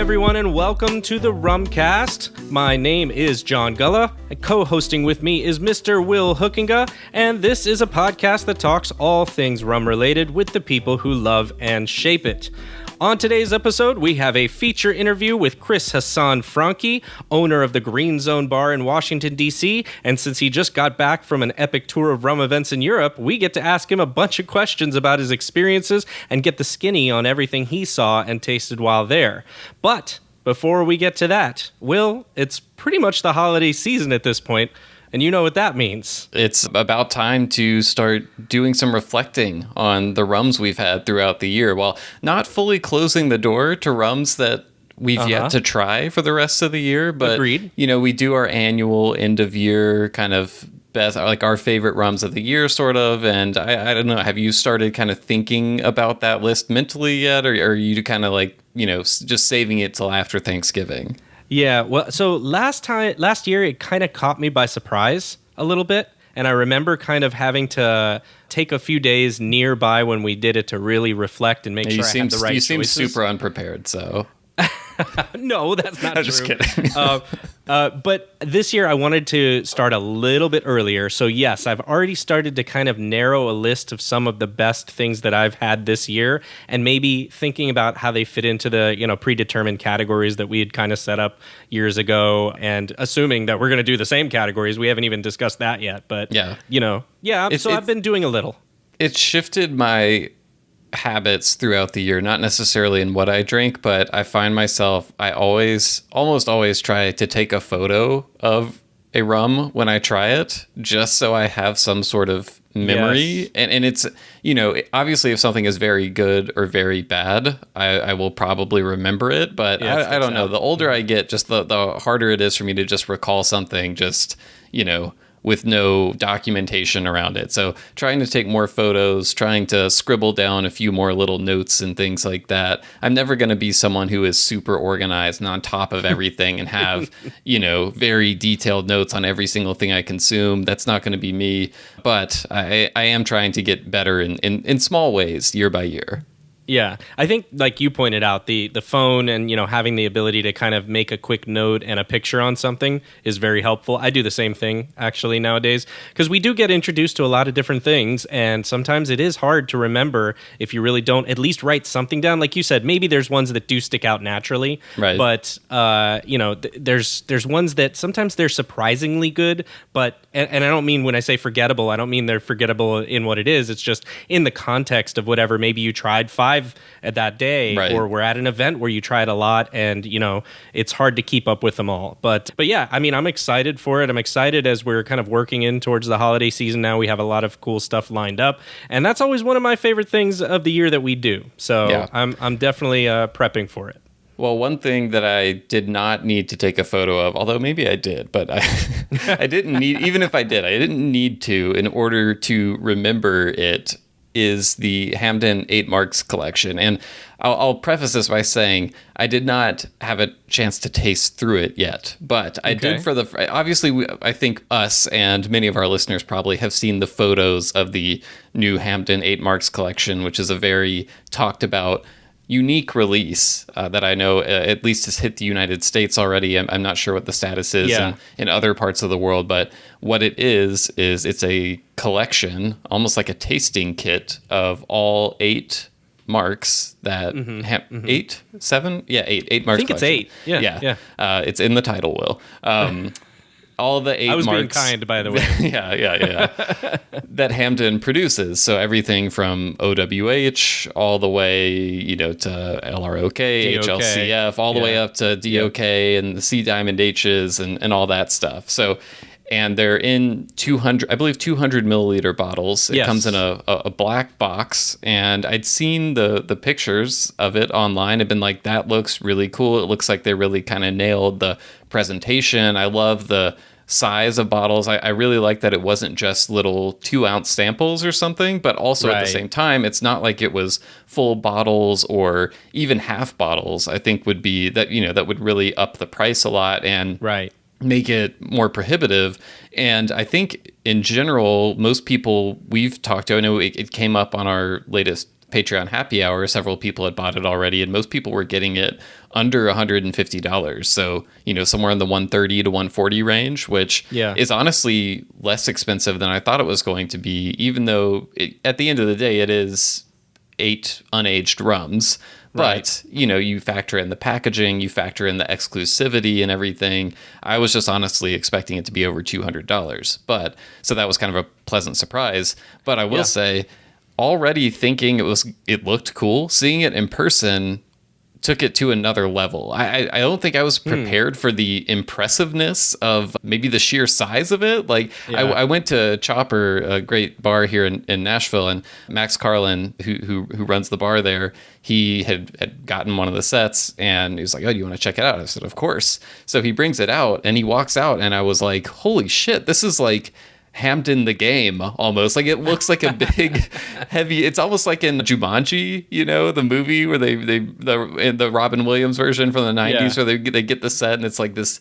everyone, and welcome to the Rumcast. My name is John Gulla, and co-hosting with me is Mr. Will Hookinga, and this is a podcast that talks all things rum-related with the people who love and shape it. On today's episode, we have a feature interview with Hassan Francke, owner of the Green Zone Bar in Washington, D.C., and since he just got back from an epic tour of rum events in Europe, we get to ask him a bunch of questions about his experiences and get the skinny on everything he saw and tasted while there. But before we get to that, Will, it's pretty much the holiday season at this point. And you know what that means. It's about time to start doing some reflecting on the rums we've had throughout the year, while not fully closing the door to rums that we've yet to try for the rest of the year. But, Agreed. You know, we do our annual end of year kind of best, like our favorite rums of the year, sort of. And I don't know, have you started kind of thinking about that list mentally yet? Or are you kind of like, you know, just saving it till after Thanksgiving? Yeah, well, so last year, it kind of caught me by surprise a little bit. And I remember kind of having to take a few days nearby when we did it to really reflect and make sure I had the right choices. You seem super unprepared, so... No, that's not true. I'm just kidding. But this year I wanted to start a little bit earlier. So yes, I've already started to kind of narrow a list of some of the best things that I've had this year, and maybe thinking about how they fit into the, you know, predetermined categories that we had kind of set up years ago, and assuming that we're going to do the same categories. We haven't even discussed that yet, but I've been doing a little. It's shifted my habits throughout the year, not necessarily in what I drink, but I find myself, I almost always try to take a photo of a rum when I try it, just so I have some sort of memory. Yes. And it's, you know, obviously if something is very good or very bad, I will probably remember it, but yes, I don't know. The older I get, just the harder it is for me to just recall something, just, you know, with no documentation around it. So trying to take more photos, trying to scribble down a few more little notes and things like that. I'm never going to be someone who is super organized and on top of everything and have, you know, very detailed notes on every single thing I consume. That's not going to be me. But I am trying to get better in small ways year by year. Yeah, I think like you pointed out, the phone and, you know, having the ability to kind of make a quick note and a picture on something is very helpful. I do the same thing actually nowadays, because we do get introduced to a lot of different things, and sometimes it is hard to remember if you really don't at least write something down. Like you said, maybe there's ones that do stick out naturally, right? But you know, there's ones that sometimes they're surprisingly good, but and I don't mean when I say forgettable, I don't mean they're forgettable in what it is. It's just in the context of whatever. Maybe you tried 5 at that day, right, or we're at an event where you tried a lot, and you know it's hard to keep up with them all. But yeah, I mean, I'm excited for it. I'm excited as we're kind of working in towards the holiday season now. We have a lot of cool stuff lined up, and that's always one of my favorite things of the year that we do. So yeah. I'm definitely prepping for it. Well, one thing that I did not need to take a photo of, although maybe I did, but I didn't need, even if I did, I didn't need to in order to remember it, is the Hampden 8 Marks collection. And I'll preface this by saying I did not have a chance to taste through it yet, but I did obviously, I think us and many of our listeners probably have seen the photos of the new Hampden 8 Marks collection, which is a very talked about unique release that I know at least has hit the United States already. I'm not sure what the status is in other parts of the world, but what it is it's a collection, almost like a tasting kit of all 8 marks that 8 marks. I think it's 8. Yeah. It's in the title, Will. All the 8 marks. I was being kind, by the way. Yeah. That Hampden produces. So everything from OWH all the way, you know, to LROK, DOK. HLCF, all the way up to DOK and the C Diamond H's and all that stuff. So, and they're in 200 milliliter bottles. It comes in a black box, and I'd seen the pictures of it online. I've been like, that looks really cool. It looks like they really kind of nailed the presentation. I love the size of bottles. I really like that it wasn't just little 2-ounce samples or something, but also at the same time, it's not like it was full bottles or even half bottles. I think would be that, you know, that would really up the price a lot and make it more prohibitive. And I think in general, most people we've talked to, I know it came up on our latest Patreon happy hour, several people had bought it already, and most people were getting it under $150. So, somewhere in the 130 to 140 range, which is honestly less expensive than I thought it was going to be, even though at the end of the day, it is 8 unaged rums. But, you factor in the packaging, you factor in the exclusivity and everything. I was just honestly expecting it to be over $200. So that was kind of a pleasant surprise. But I will say, already thinking it looked cool, seeing it in person took it to another level. I don't think I was prepared for the impressiveness of maybe the sheer size of it. I went to Chopper, a great bar here in Nashville, and Max Carlin, who runs the bar there, he had gotten one of the sets, and he was like, "Oh, do you want to check it out?" I said, "Of course." So he brings it out, and he walks out, and I was like, "Holy shit, this is like Hampton the game almost." Like, it looks like a big heavy, it's almost like in Jumanji, the movie where the Robin Williams version from the 90s where they get the set and it's like this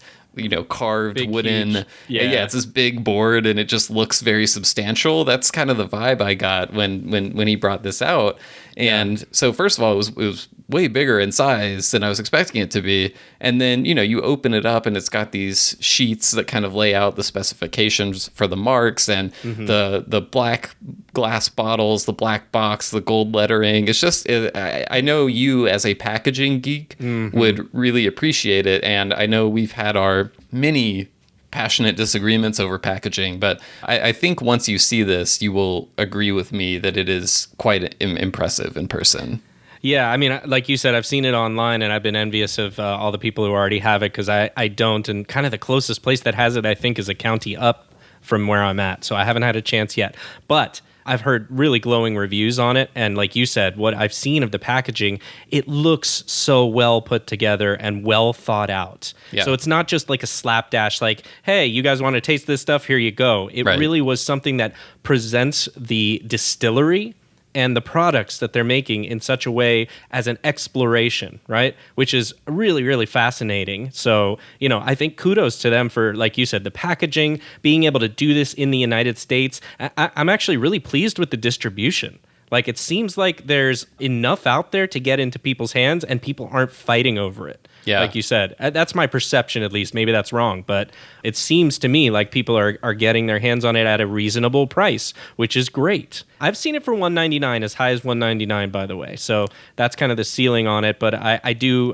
carved big, wooden huge. It's this big board and it just looks very substantial. That's kind of the vibe I got when he brought this out. And so first of all, it was way bigger in size than I was expecting it to be. And then, you open it up and it's got these sheets that kind of lay out the specifications for the marks and the black glass bottles, the black box, the gold lettering. It's just, I know you as a packaging geek would really appreciate it. And I know we've had our many passionate disagreements over packaging, but I think once you see this, you will agree with me that it is quite impressive in person. Yeah, I mean, like you said, I've seen it online, and I've been envious of all the people who already have it, because I don't, and kind of the closest place that has it, I think, is a county up from where I'm at, so I haven't had a chance yet. But I've heard really glowing reviews on it, and like you said, what I've seen of the packaging, it looks so well put together and well thought out. Yeah. So it's not just like a slapdash, like, hey, you guys want to taste this stuff? Here you go. It really was something that presents the distillery and the products that they're making in such a way as an exploration, right? Which is really, really fascinating. So, I think kudos to them for, like you said, the packaging, being able to do this in the United States. I'm actually really pleased with the distribution. Like, it seems like there's enough out there to get into people's hands and people aren't fighting over it. Yeah. Like you said, that's my perception, at least. Maybe that's wrong, but it seems to me like people are getting their hands on it at a reasonable price, which is great. I've seen it for $199, as high as $199, by the way. So that's kind of the ceiling on it. But I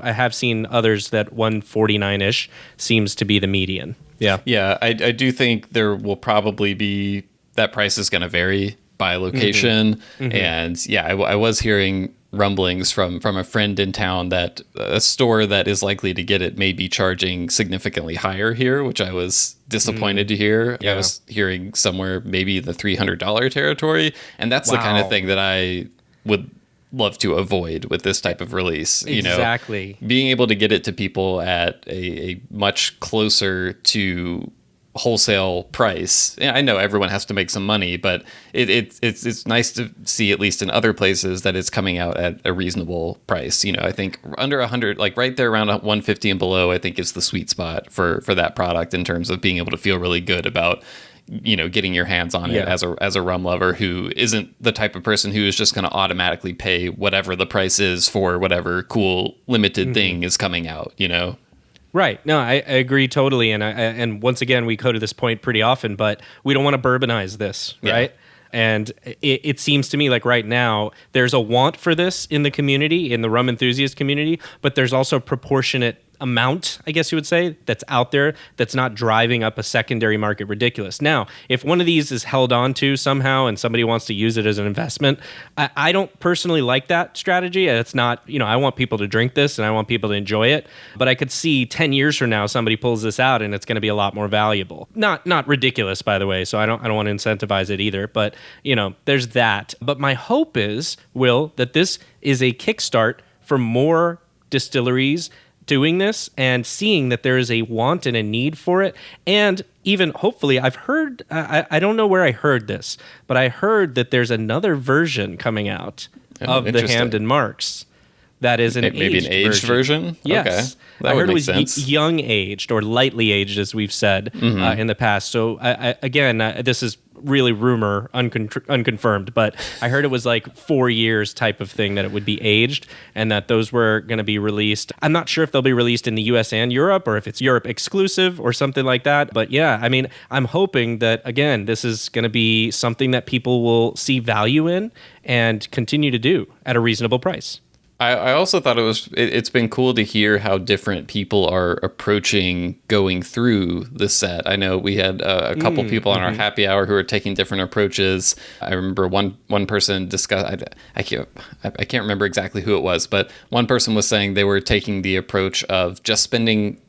have seen others that $149-ish seems to be the median. Yeah. Yeah, I do think there will probably be, that price is going to vary by location. And yeah, I was hearing rumblings from a friend in town that a store that is likely to get it may be charging significantly higher here, which I was disappointed to hear. Yeah. I was hearing somewhere maybe the $300 territory, and that's the kind of thing that I would love to avoid with this type of release. Exactly. Being able to get it to people at a much closer to wholesale price. I know everyone has to make some money, but it's nice to see, at least in other places, that it's coming out at a reasonable price. I think under 100, like right there around 150 and below, I think is the sweet spot for that product in terms of being able to feel really good about getting your hands on it as a rum lover who isn't the type of person who is just going to automatically pay whatever the price is for whatever cool limited thing is coming out. Right. No, I agree totally. And once again, we go to this point pretty often, but we don't want to bourbonize this, right? And it seems to me like right now, there's a want for this in the community, in the rum enthusiast community, but there's also proportionate amount, I guess you would say, that's out there that's not driving up a secondary market ridiculous. Now, if one of these is held on to somehow and somebody wants to use it as an investment, I don't personally like that strategy. It's not, I want people to drink this and I want people to enjoy it, but I could see 10 years from now somebody pulls this out and it's going to be a lot more valuable. Not ridiculous, by the way, so I don't want to incentivize it either, but there's that. But my hope is, Will, that this is a kickstart for more distilleries doing this and seeing that there is a want and a need for it. And even hopefully, I've heard, I don't know where I heard this, but I heard that there's another version coming out of the Hamden Marks that is maybe an aged version. Yes. Okay. I heard it was young aged or lightly aged, as we've said in the past. So again, this is really rumor, unconfirmed, but I heard it was like 4 years type of thing that it would be aged, and that those were going to be released. I'm not sure if they'll be released in the US and Europe, or if it's Europe exclusive or something like that. But yeah, I mean, I'm hoping that, again, this is going to be something that people will see value in and continue to do at a reasonable price. I also thought it's been cool to hear how different people are approaching going through the set. I know we had a couple people on our happy hour who are taking different approaches. I remember one person discussed, I can't remember exactly who it was, but one person was saying they were taking the approach of just spending,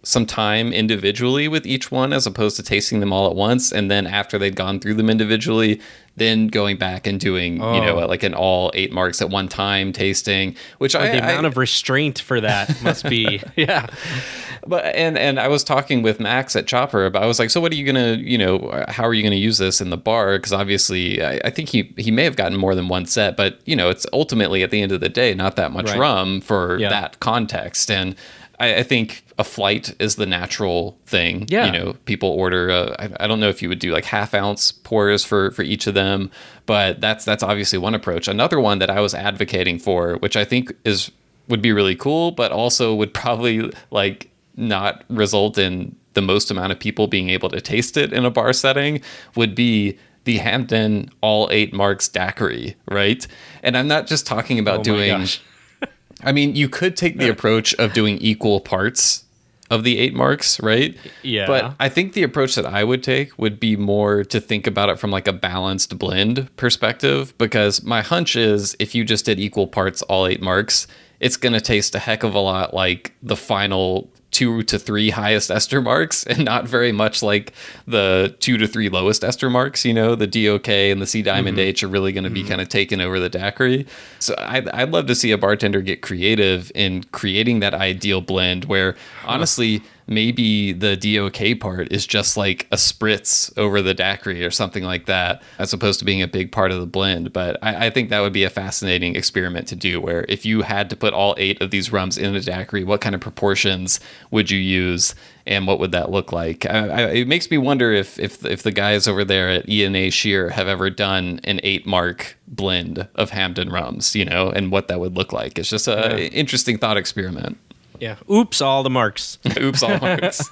some time individually with each one as opposed to tasting them all at once. And then after they'd gone through them individually, then going back and doing, like an all 8 marks at one time tasting, which the amount of restraint for that must be, yeah. But, and I was talking with Max at Chopper about, I was like, so what are you going to, how are you going to use this in the bar? Because obviously I think he may have gotten more than one set, but it's ultimately at the end of the day, not that much rum for that context. And I think a flight is the natural thing. Yeah. People order, I don't know if you would do like 1/2 ounce pours for each of them, but that's obviously one approach. Another one that I was advocating for, which I think would be really cool, but also would probably like not result in the most amount of people being able to taste it in a bar setting, would be the Hampden all 8 marks daiquiri, right? And I'm not just talking about doing... I mean, you could take the approach of doing equal parts of the 8 marks, right? Yeah. But I think the approach that I would take would be more to think about it from like a balanced blend perspective, because my hunch is if you just did equal parts all 8 marks, it's going to taste a heck of a lot like the final 2 to 3 highest ester marks, and not very much like the 2 to 3 lowest ester marks. The DOK and the C Diamond H are really going to be kind of taking over the daiquiri. So I'd love to see a bartender get creative in creating that ideal blend where honestly, maybe the DOK part is just like a spritz over the daiquiri or something like that, as opposed to being a big part of the blend. But I think that would be a fascinating experiment to do, where if you had to put all 8 of these rums in a daiquiri, what kind of proportions would you use, and what would that look like? It makes me wonder if the guys over there at E&A Shear have ever done an 8 mark blend of Hampden rums, and what that would look like. It's just an interesting thought experiment. Yeah. Oops, all the marks. Oops, all marks.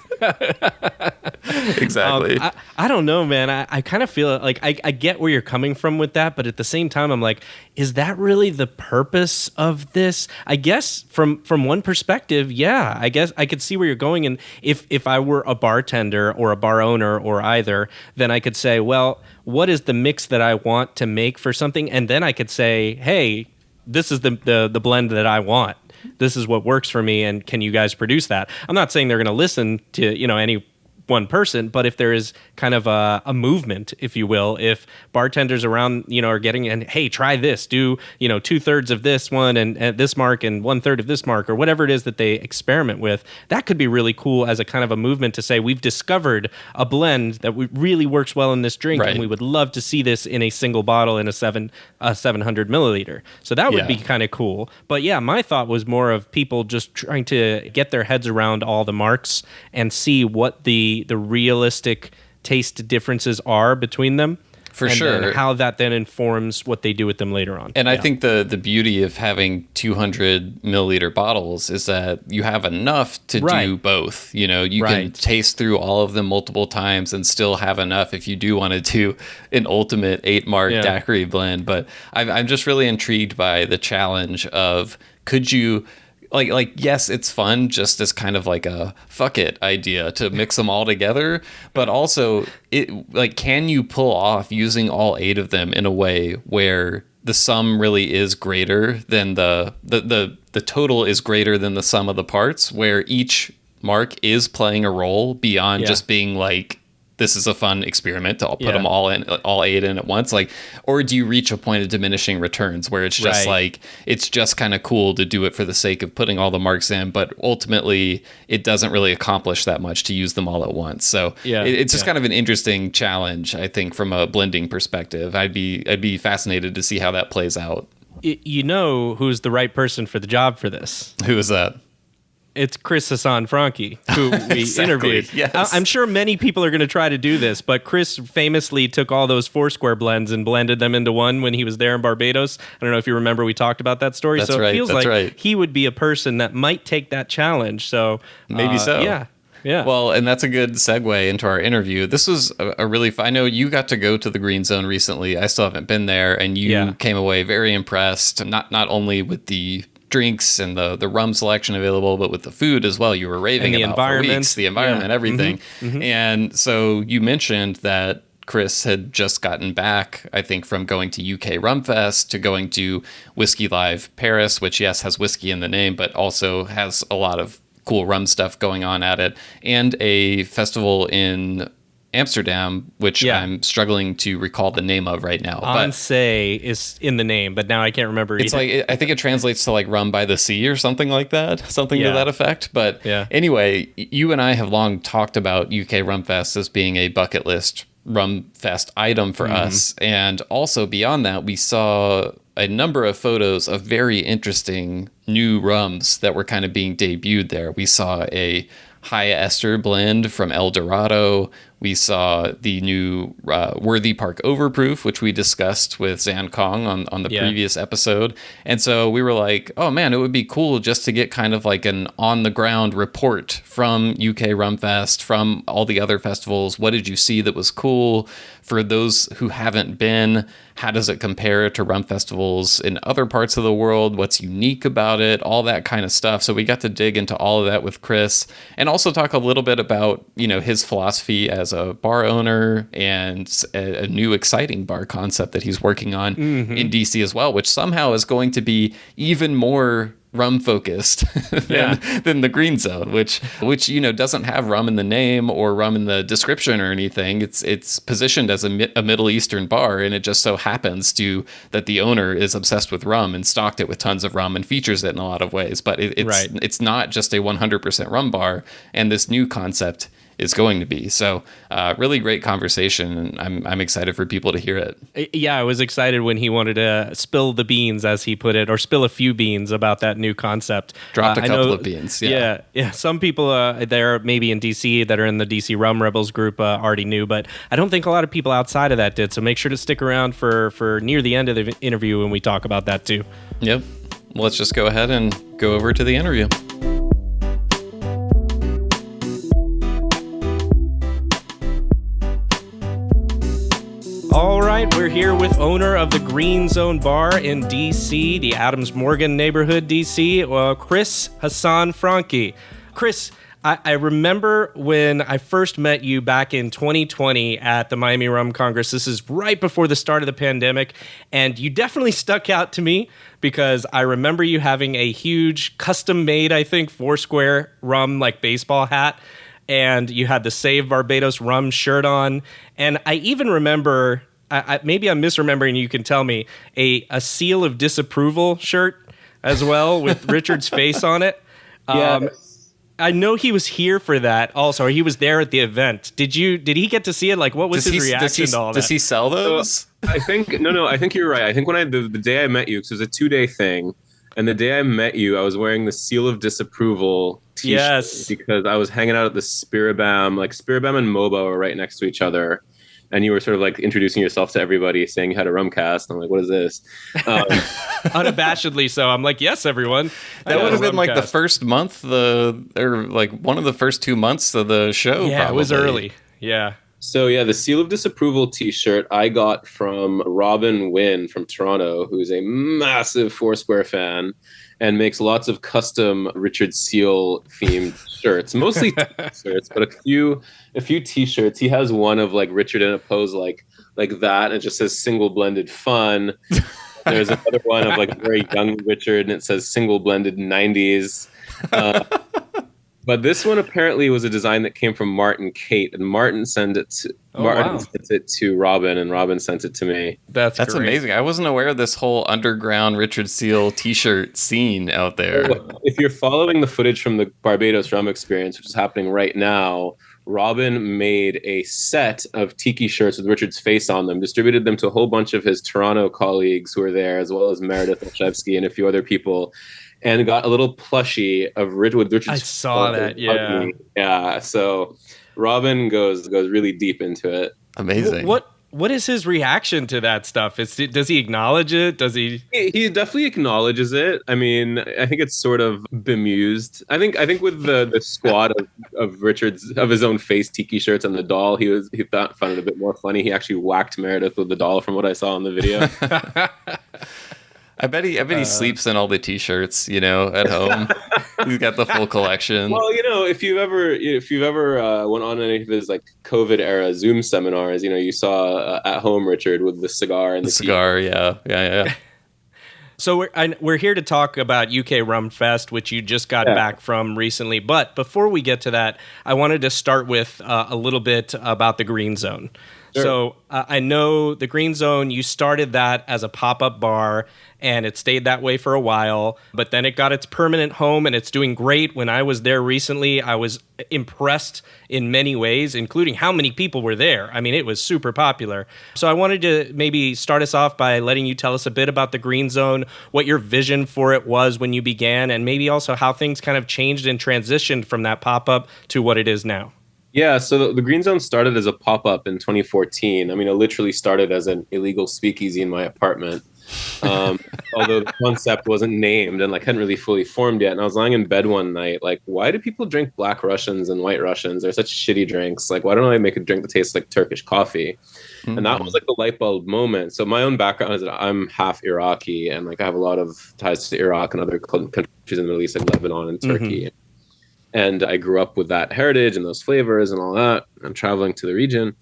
Exactly. I don't know, man. I kind of feel like I get where you're coming from with that, but at the same time, I'm like, is that really the purpose of this? I guess from one perspective, yeah. I guess I could see where you're going. And if I were a bartender or a bar owner or either, then I could say, well, what is the mix that I want to make for something? And then I could say, hey, this is the blend that I want. This is what works for me, and can you guys produce that? I'm not saying they're going to listen to, any one person, but if there is kind of a movement, if you will, if bartenders around, are getting, and hey, try this, do, 2/3 of this one and this mark and 1/3 of this mark, or whatever it is that they experiment with, that could be really cool as a kind of a movement to say, we've discovered a blend that really works well in this drink, and we would love to see this in a single bottle in a 700 milliliter. So that would be kind of cool. But yeah, my thought was more of people just trying to get their heads around all the marks and see what the realistic taste differences are between them. For sure. And how that then informs what they do with them later on. And I think the beauty of having 200 milliliter bottles is that you have enough to do both. You can taste through all of them multiple times and still have enough if you do want to do an ultimate 8 mark daiquiri blend. But I'm just really intrigued by the challenge of, could you... Like yes, it's fun just as kind of like a fuck it idea to mix them all together, but also can you pull off using all 8 of them in a way where the sum really is greater than the total is greater than the sum of the parts, where each mark is playing a role beyond just being like, this is a fun experiment to put them all 8 in at once, or do you reach a point of diminishing returns where it's just it's just kind of cool to do it for the sake of putting all the marks in, but ultimately it doesn't really accomplish that much to use them all at once. So it's just kind of an interesting challenge, I think, from a blending perspective. I'd be fascinated to see how that plays out. Who's the right person for the job for this? Who is that? It's Chris Hassan Francke, who we interviewed. Yes. I'm sure many people are going to try to do this, but Chris famously took all those Foursquare blends and blended them into one when he was there in Barbados. I don't know if you remember, we talked about that story. That's so right, it feels that's like right. he would be a person that might take that challenge. So Maybe so. Yeah. Yeah. Well, and that's a good segue into our interview. This was a really fun. I know you got to go to the Green Zone recently. I still haven't been there, and you came away very impressed, not only with the drinks and the rum selection available, but with the food as well. You were raving the about environment. for weeks, the environment, everything. And so you mentioned that Chris had just gotten back, I think, from going to UK RumFest to going to Whisky Live Paris, which, yes, has whiskey in the name, but also has a lot of cool rum stuff going on at it, and a festival in Amsterdam, which I'm struggling to recall the name of right now. Onse is in the name, but now I can't remember. It's like, I think it translates to like rum by the sea or something like that, something to that effect. But anyway, you and I have long talked about UK RumFest as being a bucket list rum fest item for us. And also beyond that, we saw a number of photos of very interesting new rums that were kind of being debuted there. We saw a High Ester Blend from El Dorado. We saw the new Worthy Park Overproof, which we discussed with Zan Kong on the previous episode. And so we were like, oh man, it would be cool just to get kind of like an on-the-ground report from UK RumFest, from all the other festivals. What did you see that was cool? For those who haven't been, how does it compare to rum festivals in other parts of the world? What's unique about it? All that kind of stuff. So we got to dig into all of that with Chris, and also talk a little bit about, his philosophy as a bar owner and a new exciting bar concept that he's working on in DC as well, which somehow is going to be even more rum focused than the Green Zone, which doesn't have rum in the name or rum in the description or anything. It's positioned as a Middle Eastern bar, and it just so happens that the owner is obsessed with rum and stocked it with tons of rum and features it in a lot of ways. But it's not just a 100% rum bar, and this new concept is going to be. So really great conversation, and I'm excited for people to hear it. Yeah, I was excited when he wanted to spill the beans, as he put it, or spill a few beans about that new concept. Dropped a couple of beans. Yeah. Some people there maybe in DC that are in the DC Rum Rebels group already knew, but I don't think a lot of people outside of that did. So make sure to stick around for near the end of the interview when we talk about that too. Yep. Well, let's just go ahead and go over to the interview. All right, we're here with owner of the Green Zone Bar in DC, the Adams Morgan neighborhood, DC, Chris Hassan Francke. Chris, I remember when I first met you back in 2020 at the Miami Rum Congress. This is right before the start of the pandemic, and you definitely stuck out to me because I remember you having a huge custom-made, I think, Foursquare rum like baseball hat, and you had the Save Barbados Rum shirt on. And I even remember, maybe I'm misremembering, you can tell me, a Seal of Disapproval shirt as well with Richard's face on it. I know he was here for that also, or he was there at the event. Did he get to see it? Like, what was his reaction to all that? Does he sell those? I think you're right. I think when the day I met you, because it was a 2-day thing, and the day I met you, I was wearing the Seal of Disapproval t-shirt because I was hanging out at the Spiribam. Like, Spiribam and Mobo are right next to each other. And you were sort of like introducing yourself to everybody, saying you had a rumcast. I'm like, what is this? Unabashedly so. I'm like, yes, everyone. That would have been like the first month, or like one of the first 2 months of the show. Yeah, probably. It was early. Yeah. So yeah, the Seal of Disapproval t-shirt I got from Robin Wynn from Toronto, who's a massive Foursquare fan and makes lots of custom Richard Seale themed shirts, mostly t-shirts, but a few t-shirts. He has one of like Richard in a pose like that, and it just says single blended fun. There's another one of like very young Richard, and it says single blended 90s. But this one apparently was a design that came from Martin Kate, and Martin sent it to Robin, and Robin sent it to me. That's great. Amazing. I wasn't aware of this whole underground Richard Seale t-shirt scene out there. If you're following the footage from the Barbados Rum Experience, which is happening right now, Robin made a set of tiki shirts with Richard's face on them, distributed them to a whole bunch of his Toronto colleagues who were there, as well as Meredith Olszewski and a few other people, and got a little plushie of Richard's. I saw that. Yeah. Yeah. So Robin goes really deep into it. Amazing. What is his reaction to that stuff? Does he acknowledge it? Does he? He definitely acknowledges it. I mean, I think it's sort of bemused. I think with the squad of Richard's of his own face tiki shirts and the doll, he found it a bit more funny. He actually whacked Meredith with the doll, from what I saw in the video. I bet he sleeps in all the t-shirts, at home. He's got the full collection. Well, if you've ever went on any of his like COVID era Zoom seminars, you saw at home Richard with the cigar and the cigar. Yeah. So we're here to talk about UK RumFest, which you just got back from recently. But before we get to that, I wanted to start with a little bit about the Green Zone. Sure. So I know the Green Zone, you started that as a pop-up bar, and it stayed that way for a while, but then it got its permanent home, and it's doing great. When I was there recently, I was impressed in many ways, including how many people were there. I mean, it was super popular. So I wanted to maybe start us off by letting you tell us a bit about the Green Zone, what your vision for it was when you began, and maybe also how things kind of changed and transitioned from that pop-up to what it is now. Yeah, so the Green Zone started as a pop-up in 2014. I mean, it literally started as an illegal speakeasy in my apartment. Although the concept wasn't named and hadn't really fully formed yet. And I was lying in bed one night, why do people drink Black Russians and White Russians? They're such shitty drinks. Why don't I make a drink that tastes like Turkish coffee? Mm-hmm. And that was the light bulb moment. So my own background is that I'm half Iraqi, and I have a lot of ties to Iraq and other countries in the Middle East, like Lebanon and Turkey. Mm-hmm. And I grew up with that heritage and those flavors and all that. I'm traveling to the region.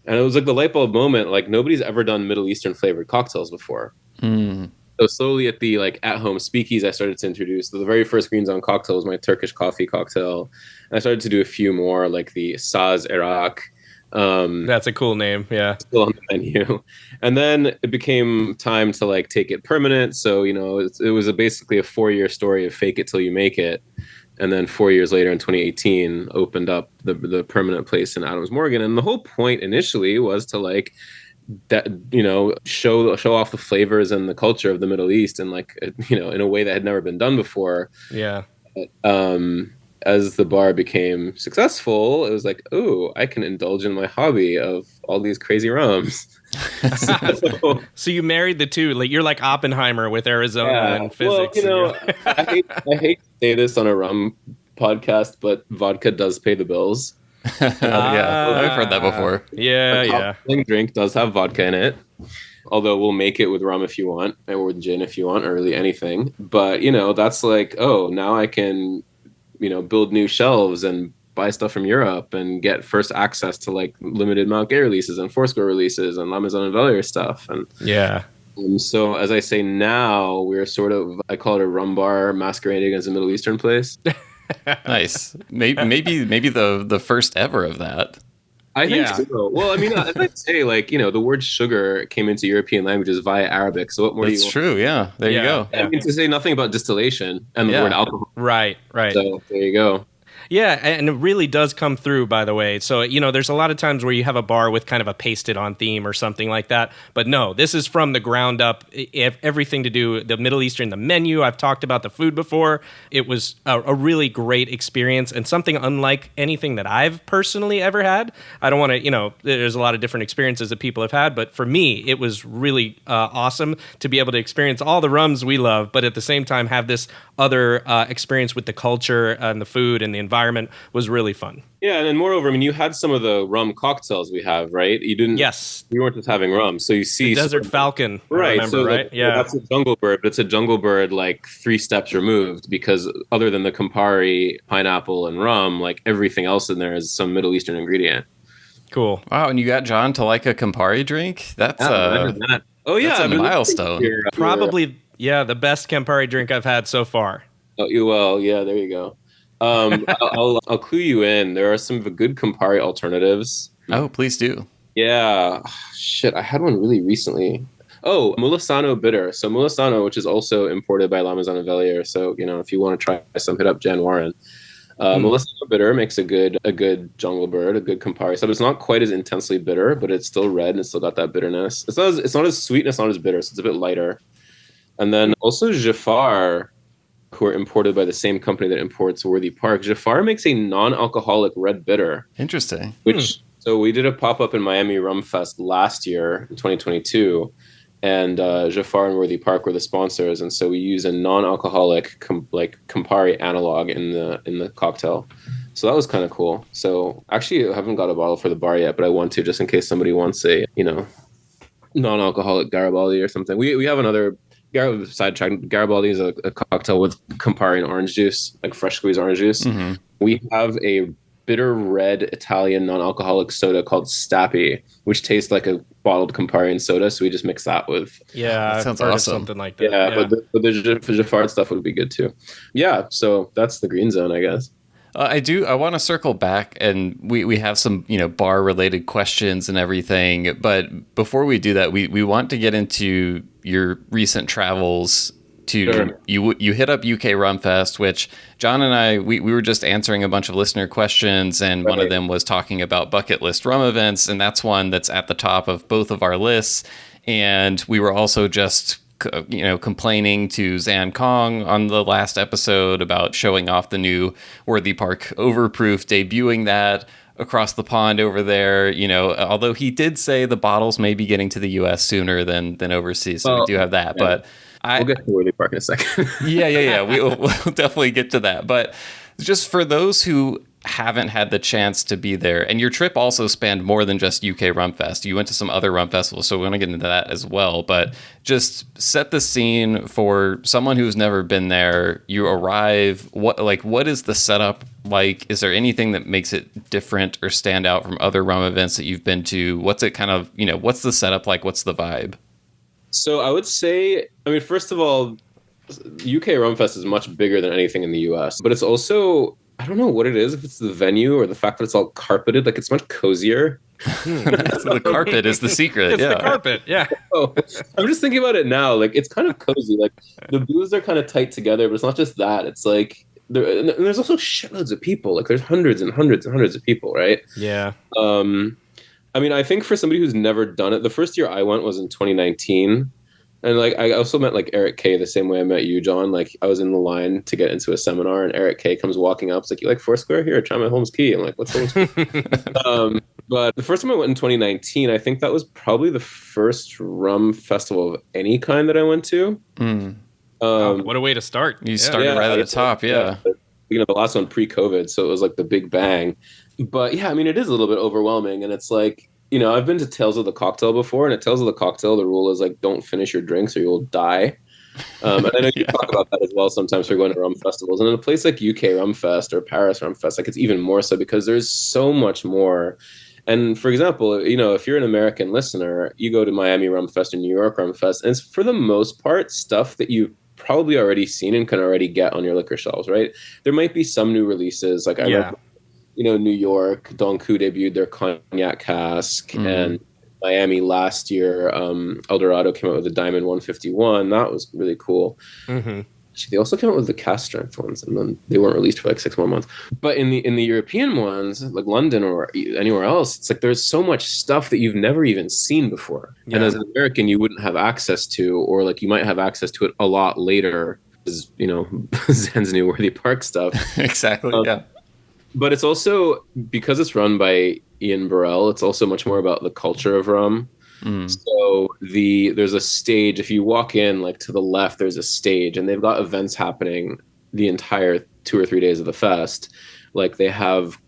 And it was the light bulb moment. Nobody's ever done Middle Eastern flavored cocktails before. Mm. So slowly at the at-home speakeasy, I started to introduce the very first Green Zone cocktail was my Turkish coffee cocktail. And I started to do a few more, the Saz Iraq. That's a cool name. Yeah. Still on the menu. And then it became time to take it permanent. So, it was basically a 4-year story of fake it till you make it. And then 4 years later in 2018, opened up the permanent place in Adams Morgan. And the whole point initially was to show off the flavors and the culture of the Middle East and in a way that had never been done before. Yeah. As the bar became successful, it was I can indulge in my hobby of all these crazy rums. So you married the two. You're like Oppenheimer with Arizona and physics. Well, I hate to say this on a rum podcast, but vodka does pay the bills. Yeah, I've heard that before. Yeah. Drink does have vodka in it. Although we'll make it with rum if you want, or with gin if you want, or really anything. But that's now I can build new shelves and buy stuff from Europe and get first access to limited Mount Gay releases and Foursquare releases and Lamazon and Valier stuff. And so as I say now, we're sort of, I call it a rum bar masquerading as a Middle Eastern place. Nice. Maybe the first ever of that. I think so. Well, I mean, as I say, the word sugar came into European languages via Arabic. So what more do you want? It's true. Yeah. There you go. I mean, to say nothing about distillation and the word alcohol. Right. So there you go. Yeah, and it really does come through, by the way. So, there's a lot of times where you have a bar with kind of a pasted-on theme or something like that. But no, this is from the ground up. Everything to do the Middle Eastern, the menu. I've talked about the food before. It was a really great experience and something unlike anything that I've personally ever had. I don't want to, there's a lot of different experiences that people have had. But for me, it was really awesome to be able to experience all the rums we love, but at the same time have this other experience with the culture and the food and the environment was really fun. Yeah, and then moreover, I mean, you had some of the rum cocktails we have, right? You didn't. Yes. You weren't just having rum, so you see the Desert Falcon, right? Remember, so right? Yeah, that's a jungle bird, but it's a jungle bird 3 steps removed because other than the Campari, pineapple, and rum, everything else in there is some Middle Eastern ingredient. Cool. Wow, and you got John to like a Campari drink? That's that. Oh yeah, that's a milestone. Probably, the best Campari drink I've had so far. Oh, well, yeah, there you go. I'll clue you in. There are some good Campari alternatives. Oh, please do. Yeah. Shit, I had one really recently. Oh, Mulisano bitter. So Mulisano, which is also imported by Lamazon and Valier. So, if you want to try some, hit up Jen Warren. Melissa bitter makes a good jungle bird, a good Campari. So it's not quite as intensely bitter, but it's still red and it's still got that bitterness. It's not as sweet and it's not as bitter, so it's a bit lighter. And then also Jafar, who are imported by the same company that imports Worthy Park. Jafar makes a non-alcoholic red bitter. Interesting. Which so we did a pop-up in Miami RumFest last year in 2022. And Jafar and Worthy Park were the sponsors, and so we use a non-alcoholic Campari analog in the cocktail. So that was kind of cool. So actually, I haven't got a bottle for the bar yet, but I want to just in case somebody wants a non-alcoholic Garibaldi or something. We have another sidetrack. Garibaldi is a cocktail with Campari and orange juice, like fresh squeezed orange juice. Mm-hmm. We have a bitter red Italian non-alcoholic soda called Stappy, which tastes like a bottled Campari and soda. So we just mix that with. Yeah, that sounds awesome. Something like that. Yeah. But the Jafar stuff would be good too. Yeah, so that's the green zone, I guess. I want to circle back, and we have some bar related questions and everything. But before we do that, we want to get into your recent travels. You hit up UK RumFest, which John and I we were just answering a bunch of listener questions, and one of them was talking about bucket list rum events, and that's one that's at the top of both of our lists. And we were also just complaining to Zan Kong on the last episode about showing off the new Worthy Park Overproof, debuting that across the pond over there. Although he did say the bottles may be getting to the US sooner than overseas, so we do have that. Yeah. But we'll get to Worthy Park in a second. Yeah. We'll definitely get to that. But just for those who haven't had the chance to be there, and your trip also spanned more than just UK RumFest. You went to some other rum festivals, so we're going to get into that as well. But just set the scene for someone who's never been there. You arrive. What is the setup like? Is there anything that makes it different or stand out from other rum events that you've been to? What's it kind of, what's the setup like? What's the vibe? So I would say, first of all, UK RumFest is much bigger than anything in the US, but it's also, I don't know what it is, if it's the venue or the fact that it's all carpeted, like it's much cozier. The carpet is the secret. It's the carpet, yeah. Oh, I'm just thinking about it now. Like it's kind of cozy. Like the booths are kind of tight together, but it's not just that. It's like and there's also shitloads of people. Like there's hundreds and hundreds and hundreds of people, right? Yeah. I think for somebody who's never done it, the first year I went was in 2019. And like I also met like Eric K the same way I met you, John. Like I was in the line to get into a seminar, and Eric K comes walking up. It's like, you like Foursquare? Here, try my Holmes Key. I'm like, what's Holmes Key? But the first time I went in 2019, I think that was probably the first rum festival of any kind that I went to. What a way to start! You started right at the top, yeah. The last one pre-COVID, so it was like the big bang. But yeah, it is a little bit overwhelming, and it's like, I've been to Tales of the Cocktail before, and at Tales of the Cocktail, the rule is like, don't finish your drinks or you'll die. And I know you talk about that as well sometimes for going to rum festivals. And in a place like UK RumFest or Paris RumFest, like it's even more so because there's so much more. And for example, if you're an American listener, you go to Miami RumFest or New York RumFest, and it's for the most part stuff that you've probably already seen and can already get on your liquor shelves, right? There might be some new releases. Like I remember, New York, Don Q debuted their cognac cask, and Miami last year, El Dorado came out with the Diamond 151. That was really cool. Mm-hmm. They also came out with the cask strength ones, and then they weren't released for like 6 more months. But in the European ones, like London or anywhere else, it's like there's so much stuff that you've never even seen before. Yeah. And as an American, you wouldn't have access to, or like you might have access to it a lot later, is Zen's new Worthy Park stuff. Exactly. Yeah. But it's also, because it's run by Ian Burrell, it's also much more about the culture of rum. So there's a stage. If you walk in, like to the left, there's a stage, and they've got events happening the entire 2 or 3 days of the fest. Like they have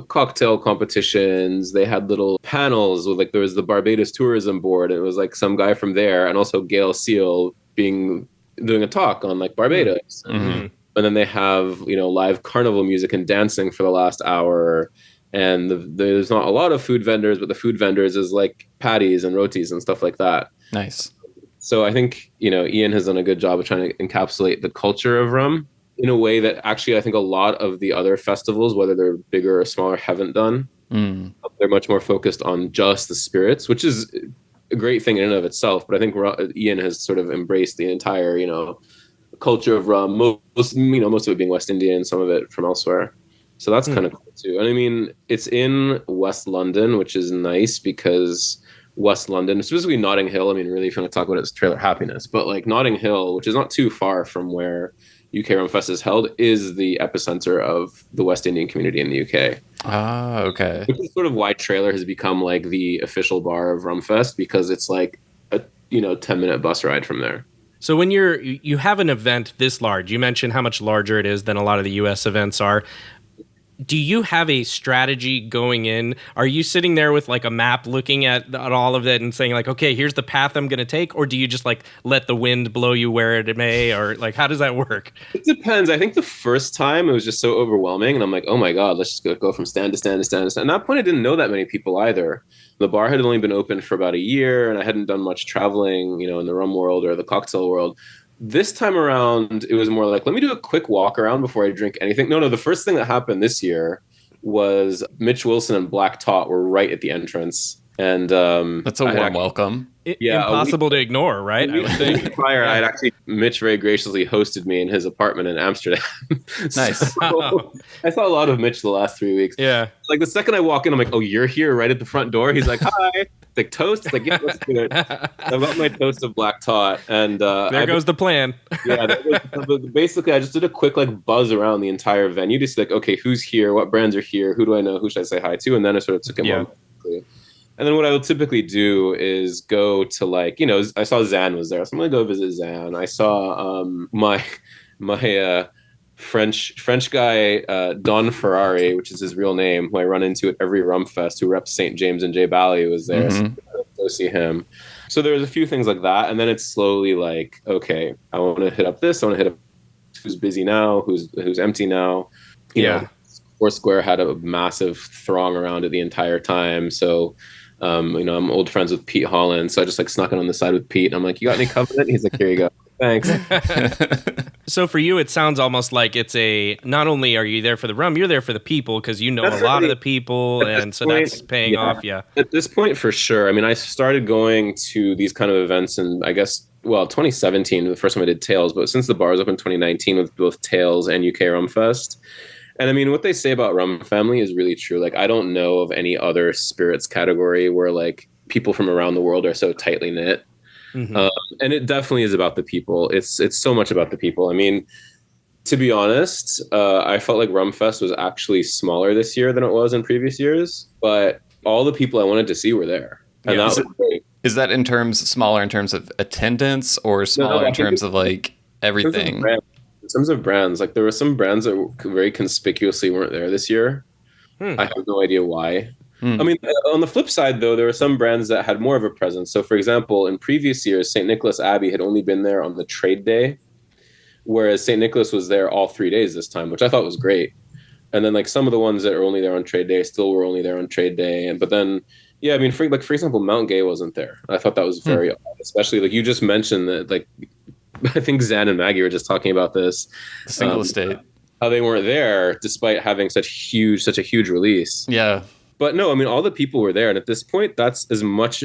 cocktail competitions. They had little panels with there was the Barbados Tourism Board. And it was like some guy from there, and also Gail Seale doing a talk on like Barbados. Mm-hmm. And then they have, live carnival music and dancing for the last hour. And there's not a lot of food vendors, but the food vendors is like patties and rotis and stuff like that. Nice. So I think, Ian has done a good job of trying to encapsulate the culture of rum in a way that actually I think a lot of the other festivals, whether they're bigger or smaller, haven't done. They're much more focused on just the spirits, which is a great thing in and of itself. But I think Ian has sort of embraced the entire, culture of rum, most of it being West Indian, some of it from elsewhere. So that's kind of cool too. And I mean, it's in West London, which is nice because West London, specifically Notting Hill. I mean, really, if you want to talk about it, it's trailer happiness. But like Notting Hill, which is not too far from where UK RumFest is held, is the epicenter of the West Indian community in the UK. Ah, okay. Which is sort of why trailer has become like the official bar of RumFest, because it's like a 10-minute bus ride from there. So when you have an event this large, you mentioned how much larger it is than a lot of the US events are. Do you have a strategy going in? Are you sitting there with like a map looking at all of it and saying like, okay, here's the path I'm going to take? Or do you just like let the wind blow you where it may? Or like, how does that work? It depends. I think the first time it was just so overwhelming. And I'm like, oh my God, let's just go from stand to stand to stand to stand. At that point, I didn't know that many people either. The bar had only been open for about a year and I hadn't done much traveling, in the rum world or the cocktail world. This time around, it was more like, let me do a quick walk around before I drink anything. No, the first thing that happened this year was Mitch Wilson and Black Tot were right at the entrance. And that's a warm welcome. Impossible to ignore, right? I would think. Prior, I'd actually, Mitch very graciously hosted me in his apartment in Amsterdam. Nice. So, I saw a lot of Mitch the last 3 weeks. Yeah. Like the second I walk in, I'm like, oh, you're here right at the front door? He's like, hi. Like toast? It's like, yeah, let's do it. I've got my toast of Black Tot. And there goes the plan. Yeah. Basically, I just did a quick like buzz around the entire venue to see like, okay, who's here? What brands are here? Who do I know? Who should I say hi to? And then I sort of took him on. And then what I would typically do is go to like, I saw Zan was there. So I'm going to go visit Zan. I saw my French guy, Don Ferrari, which is his real name, who I run into at every RumFest, who reps St. James and J Bally, was there. Mm-hmm. So go see him. So there's a few things like that. And then it's slowly like, okay, I want to hit up this. I want to hit up who's busy now, who's empty now. You know, Foursquare had a massive throng around it the entire time. So, I'm old friends with Pete Holland. So I just like snuck in on the side with Pete. And I'm like, you got any Covenant? He's like, here you go. Thanks. So for you, it sounds almost like it's not only are you there for the rum, you're there for the people because a lot of the people. And so that's paying off. Yeah. At this point, for sure. I mean, I started going to these kind of events and I guess, 2017, the first time I did Tales, but since the bar was open in 2019 with both Tales and UK RumFest. And I mean, what they say about Rum Family is really true. Like, I don't know of any other spirits category where like people from around the world are so tightly knit. Mm-hmm. And it definitely is about the people. It's so much about the people. I mean, to be honest, I felt like RumFest was actually smaller this year than it was in previous years, but all the people I wanted to see were there. And that was great. Is that smaller in terms of attendance or smaller in terms of like everything? In terms of brands, like there were some brands that very conspicuously weren't there this year. I have no idea why. I mean, on the flip side, though, there were some brands that had more of a presence. So, for example, in previous years, St. Nicholas Abbey had only been there on the trade day, whereas St. Nicholas was there all 3 days this time, which I thought was great. And then, like, some of the ones that are only there on trade day still were only there on trade day. But then, yeah, I mean, for example, Mount Gay wasn't there. I thought that was very odd, especially, like, you just mentioned that, like, I think Zan and Maggie were just talking about this. The single estate. How they weren't there despite having such a huge release. Yeah. But no, I mean, all the people were there. And at this point, that's as much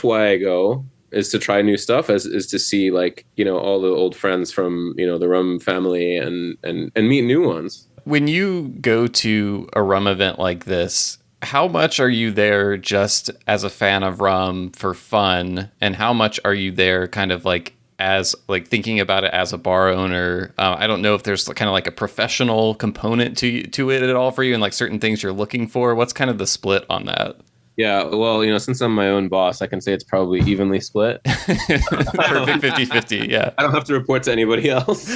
why I go is to try new stuff as is to see like, all the old friends from, the Rum family and meet new ones. When you go to a rum event like this, how much are you there just as a fan of rum for fun? And how much are you there kind of like as like thinking about it as a bar owner? I don't know if there's kind of like a professional component to it at all for you and like certain things you're looking for. What's kind of the split on that? Yeah, well, since I'm my own boss, I can say it's probably evenly split. Perfect 50-50, yeah. I don't have to report to anybody else.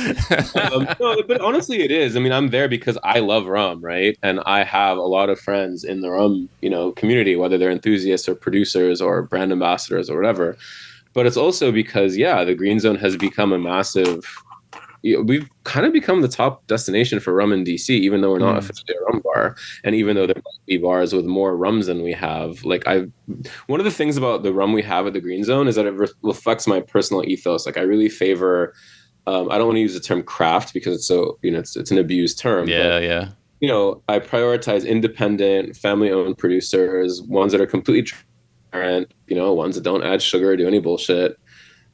No, but honestly, it is. I mean, I'm there because I love rum, right? And I have a lot of friends in the rum, community, whether they're enthusiasts or producers or brand ambassadors or whatever. But it's also because, the Green Zone has become a massive... We've kind of become the top destination for rum in DC, even though we're not officially a rum bar. And even though there might be bars with more rums than we have, one of the things about the rum we have at the Green Zone is that it reflects my personal ethos. Like I really favor, I don't want to use the term craft because it's so, it's an abused term. Yeah. I prioritize independent, family-owned producers, ones that are completely transparent, ones that don't add sugar or do any bullshit.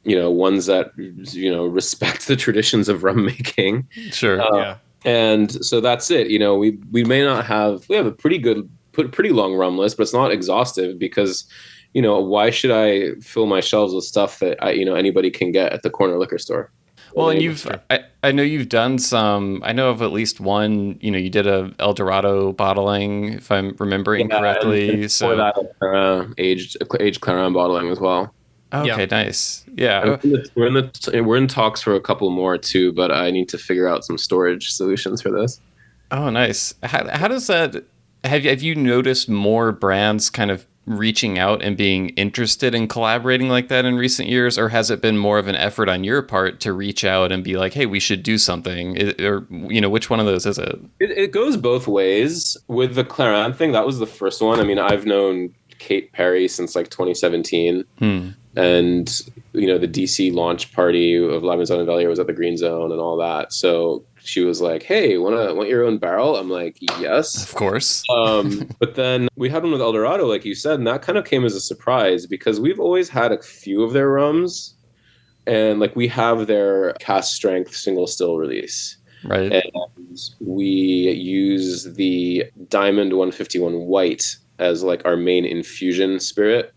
Ones that, respect the traditions of rum making. Sure. And so that's it. We may not have, we have a pretty long rum list, but it's not exhaustive because, why should I fill my shelves with stuff that anybody can get at the corner liquor store? Well, and I know you've done some, I know of at least one, you did a El Dorado bottling, if I'm remembering correctly. And so for that, aged Clarin bottling as well. Okay, nice. Yeah. We're in talks for a couple more too, but I need to figure out some storage solutions for this. Oh, nice. How does that, have you noticed more brands kind of reaching out and being interested in collaborating like that in recent years, or has it been more of an effort on your part to reach out and be like, hey, we should do something? Which one of those is it? It goes both ways. With the Clarin thing, that was the first one. I mean, I've known Kate Perry since like 2017. And, the DC launch party of La Maison de Valliere was at the Green Zone and all that. So she was like, hey, want your own barrel? I'm like, yes. Of course. But then we had one with El Dorado, like you said, and that kind of came as a surprise because we've always had a few of their rums. And like we have their cast strength single still release. Right. And we use the Diamond 151 White as like our main infusion spirit.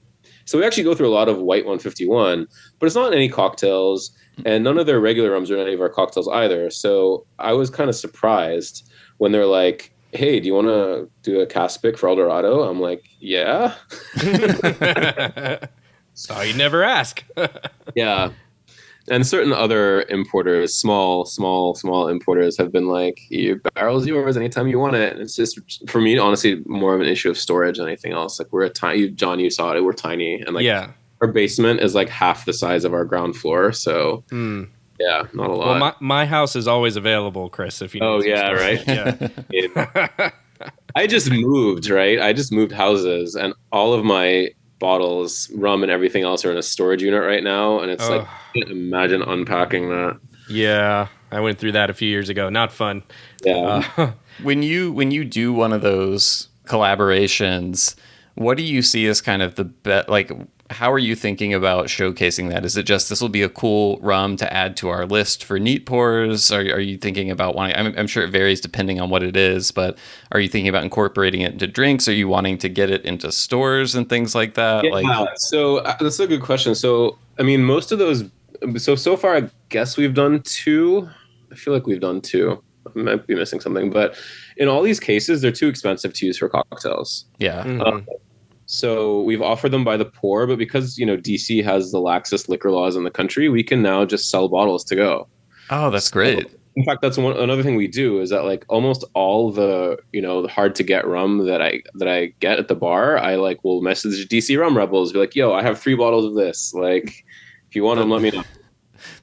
So we actually go through a lot of white 151, but it's not in any cocktails, and none of their regular rums are in any of our cocktails either. So I was kind of surprised when they're like, hey, do you want to do a cast pick for El Dorado? I'm like, yeah. So you never ask. Yeah. And certain other importers, small importers, have been like, your barrel's yours anytime you want it. And it's just, for me, honestly, more of an issue of storage than anything else. Like, we're a tiny, John, you saw it, we're tiny. And like, our basement is like half the size of our ground floor. So, yeah, not a lot. Well, my house is always available, Chris, if you need Oh, yeah, right? Yeah. I just moved, right? I just moved houses, and all of my bottles, rum and everything else are in a storage unit right now, and it's like, I can't imagine unpacking that. Yeah, I went through that a few years ago. Not fun. Yeah. When you do one of those collaborations, what do you see as kind of the bet? Like, how are you thinking about showcasing that? Is it just, this will be a cool rum to add to our list for neat pours? Are you thinking about wanting, I'm sure it varies depending on what it is, but are you thinking about incorporating it into drinks? Are you wanting to get it into stores and things like that? Yeah, so that's a good question. So, I mean, most of those, so far, I guess we've done 2. I feel like we've done 2. I might be missing something, but in all these cases, they're too expensive to use for cocktails. Yeah. So we've offered them by the pour, but because, DC has the laxest liquor laws in the country, we can now just sell bottles to go. Oh, that's great. In fact, that's another thing we do is that like almost all the, the hard to get rum that I get at the bar, I like will message DC Rum Rebels, be like, yo, I have 3 bottles of this. Like, if you want them, let me know.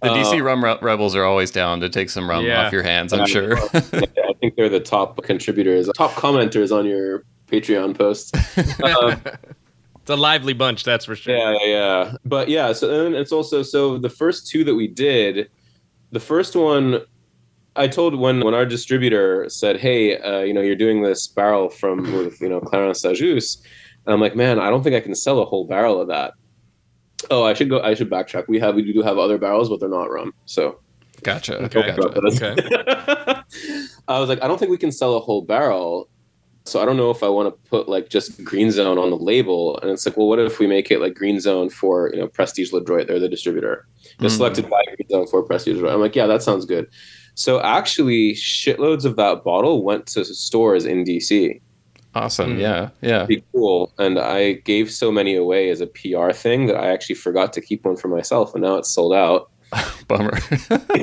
The DC Rum Rebels are always down to take some rum off your hands, I'm sure. I think they're the top contributors, top commenters on your Patreon posts. It's a lively bunch, that's for sure. Yeah. But yeah, so then it's also, so the first 2 that we did, the first one, I told when our distributor said, hey, you're doing this barrel with Clarin Sajus, and I'm like, man, I don't think I can sell a whole barrel of that. Oh, I should backtrack. We do have other barrels, but they're not rum. So Gotcha. Okay. I was like, I don't think we can sell a whole barrel. So I don't know if I want to put like just Green Zone on the label. And it's like, well, what if we make it like Green Zone for, Prestige Ledroit? They're the distributor. Selected by Green Zone for Prestige Ledroit. I'm like, yeah, that sounds good. So actually, shitloads of that bottle went to stores in DC. Awesome. Yeah. Pretty cool. And I gave so many away as a PR thing that I actually forgot to keep one for myself. And now it's sold out. Bummer.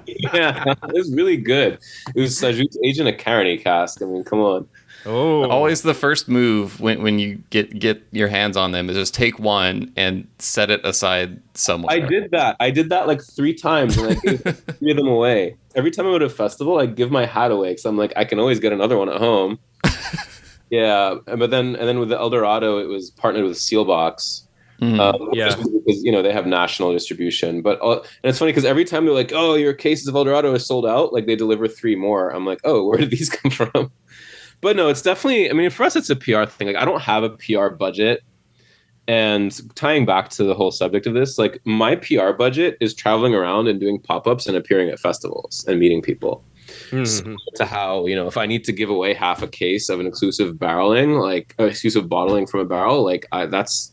Yeah, it was really good. It was Sajus aged in a Carigny cask. I mean, come on. Oh, always the first move when you get your hands on them is just take one and set it aside somewhere. I did that like 3 times, and I gave 3 of them away. Every time I go to a festival, I give my hat away because I'm like, I can always get another one at home. Yeah, but then with the El Dorado, it was partnered with Sealbox. Because they have national distribution. But and it's funny because every time they're like, oh, your cases of El Dorado is sold out, like they deliver 3 more. I'm like, oh, where did these come from? But no, it's definitely, I mean, for us, it's a PR thing. Like, I don't have a PR budget. And tying back to the whole subject of this, like, my PR budget is traveling around and doing pop-ups and appearing at festivals and meeting people. Mhm. To how, if I need to give away half a case of an exclusive barreling, like exclusive bottling from a barrel, like that's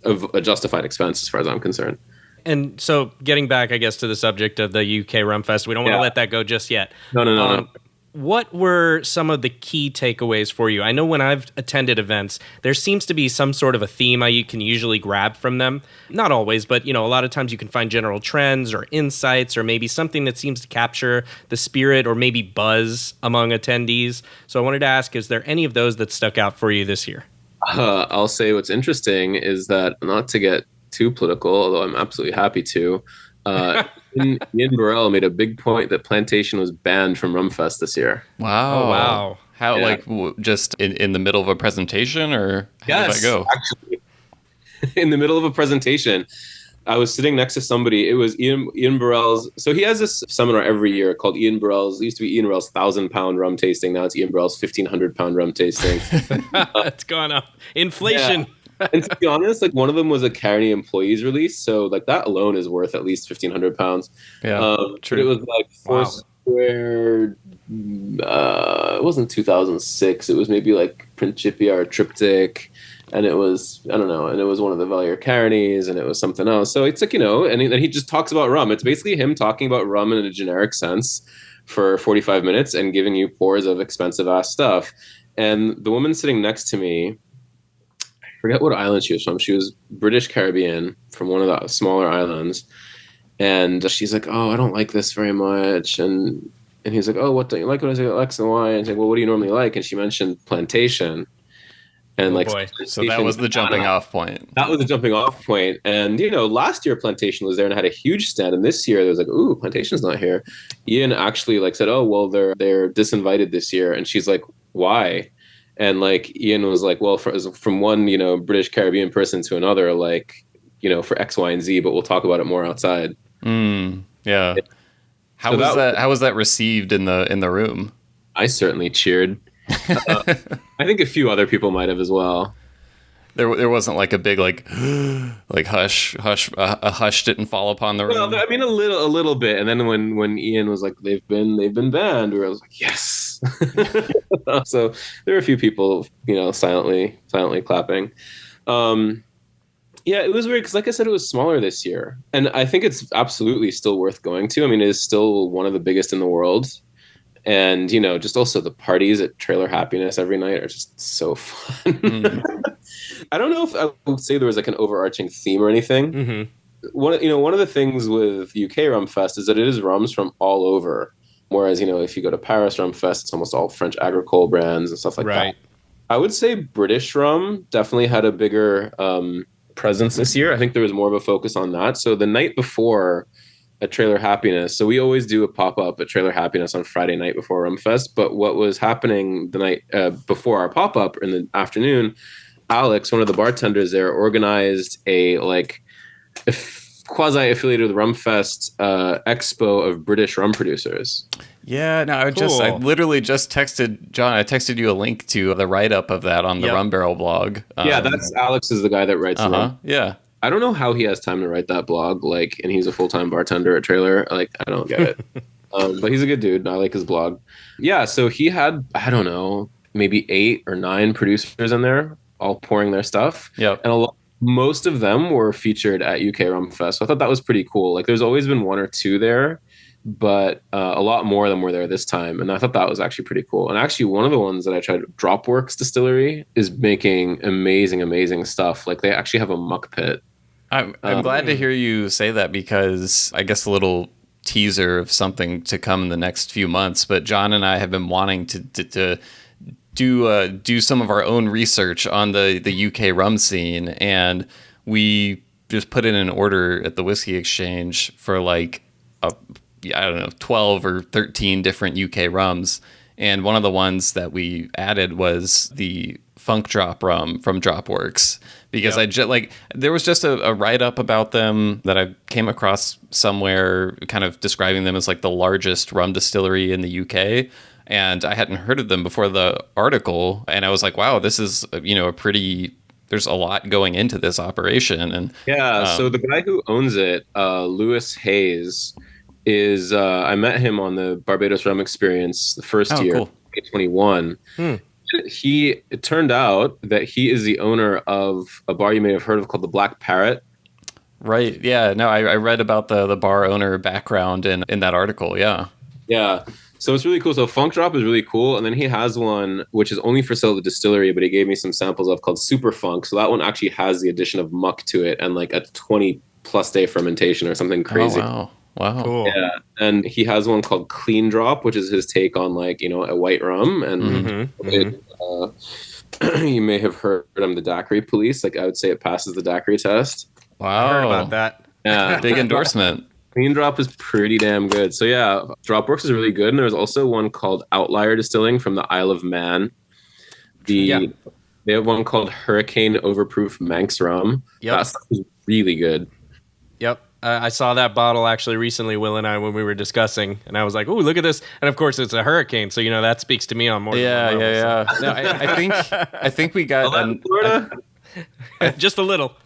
a justified expense as far as I'm concerned. And so, getting back, I guess, to the subject of the UK RumFest, we don't want to let that go just yet. No. What were some of the key takeaways for you? I know when I've attended events, there seems to be some sort of a theme you can usually grab from them. Not always, but a lot of times you can find general trends or insights or maybe something that seems to capture the spirit or maybe buzz among attendees. So I wanted to ask, is there any of those that stuck out for you this year? I'll say what's interesting is that, not to get too political, although I'm absolutely happy to, Ian Burrell made a big point that plantation was banned from RumFest this year. Wow. Oh, wow. How, Yeah. just in the middle of a presentation, or how did that go? Actually, in the middle of a presentation, I was sitting next to somebody. It was Ian Burrell's. So he has this seminar every year called Ian Burrell's. It used to be Ian Burrell's 1,000-pound rum tasting. Now it's Ian Burrell's 1,500-pound rum tasting. It's gone up. Inflation. Yeah. And to be honest, like, one of them was a Carney employees release, so like that alone is worth at least 1,500 pounds. Yeah, true. But it was like Foursquare. It wasn't 2006. It was maybe like Principia or Triptych, and it was, I don't know, and it was one of the Valier Carneys, and it was something else. So it's like, and he just talks about rum. It's basically him talking about rum in a generic sense for 45 minutes and giving you pours of expensive ass stuff. And the woman sitting next to me, forget what island she was from. She was British Caribbean, from one of the smaller islands. And she's like, "Oh, I don't like this very much." And he's like, "Oh, what don't you like?" When I say X and Y, and she's like, "Well, what do you normally like?" And she mentioned plantation. And boy. So that was the jumping off point. That was the jumping off point. And, last year plantation was there and had a huge stand. And this year there was like, "Ooh, plantation's not here." Ian actually said, "Oh, well, they're disinvited this year." And she's like, "Why?" And like Ian was like, "Well, from one, British Caribbean person to another, like, for X, Y, and Z, but we'll talk about it more outside." Yeah. How was that received in the room? I certainly cheered. I think a few other people might have as well. There wasn't like a big like hush, a hush didn't fall upon the room. Well, I mean, a little bit. And then when Ian was like, they've been banned, I was like, yes. So there were a few people, silently clapping. Yeah, it was weird because, like I said, it was smaller this year, and I think it's absolutely still worth going to. I mean, it is still one of the biggest in the world. And, just also the parties at Trailer Happiness every night are just so fun. I don't know if I would say there was like an overarching theme or anything. Mm-hmm. One of the things with UK RumFest is that it is rums from all over. Whereas, if you go to Paris RumFest, it's almost all French agricole brands and stuff like that. I would say British rum definitely had a bigger presence this year. I think there was more of a focus on that. So the night before at Trailer Happiness, so we always do a pop-up at Trailer Happiness on Friday night before RumFest, but what was happening the night before our pop-up in the afternoon, Alex, one of the bartenders there, organized a quasi-affiliated with RumFest expo of British rum producers. Yeah, no, I literally just texted John. I texted you a link to the write-up of that on the Rum Barrel blog. Yeah, that's Alex is the guy that writes the rum. Yeah. I don't know how he has time to write that blog, and he's a full-time bartender at Trailer. I don't get it. But he's a good dude. I like his blog. Yeah, so he had, I don't know, maybe 8 or 9 producers in there, all pouring their stuff. Yep. And most of them were featured at UK RumFest. So I thought that was pretty cool. Like, there's always been 1 or 2 there, but a lot more of them were there this time. And I thought that was actually pretty cool. And actually, one of the ones that I tried, Dropworks Distillery, is making amazing, amazing stuff. Like, they actually have a muck pit. I'm glad to hear you say that, because I guess a little teaser of something to come in the next few months. But John and I have been wanting to do some of our own research on the UK rum scene, and we just put in an order at the Whisky Exchange for I don't know, 12 or 13 different UK rums. And one of the ones that we added was the Funk Drop rum from Dropworks, because there was just a write-up about them that I came across somewhere, kind of describing them as like the largest rum distillery in the UK. And I hadn't heard of them before the article. And I was like, wow, this is, there's a lot going into this operation. And so the guy who owns it, Lewis Hayes, is I met him on the Barbados Rum Experience the first Oh, year, cool. 2021. It turned out that he is the owner of a bar you may have heard of called the Black Parrot. Right. Yeah. No, I read about the bar owner background in that article. Yeah. Yeah. So it's really cool. So Funk Drop is really cool. And then he has one which is only for sale at the distillery, but he gave me some samples of called Super Funk. So that one actually has the addition of muck to it and like a 20 plus day fermentation or something crazy. Oh, wow. Cool. Yeah. And he has one called Clean Drop, which is his take on like, a white rum. And you may have heard him, the daiquiri police. Like I would say it passes the daiquiri test. Wow. I heard about that. Yeah. Big endorsement. Clean Drop is pretty damn good. So yeah, Dropworks is really good. And there's also one called Outlier Distilling from the Isle of Man. They have one called Hurricane Overproof Manx Rum. Yep. That stuff is really good. Yep. I saw that bottle actually recently, Will and I, when we were discussing, and I was like, "Oh, look at this!" And of course, it's a hurricane, so that speaks to me on more. Yeah, than yeah, yeah. No, I think we got Florida? just a little.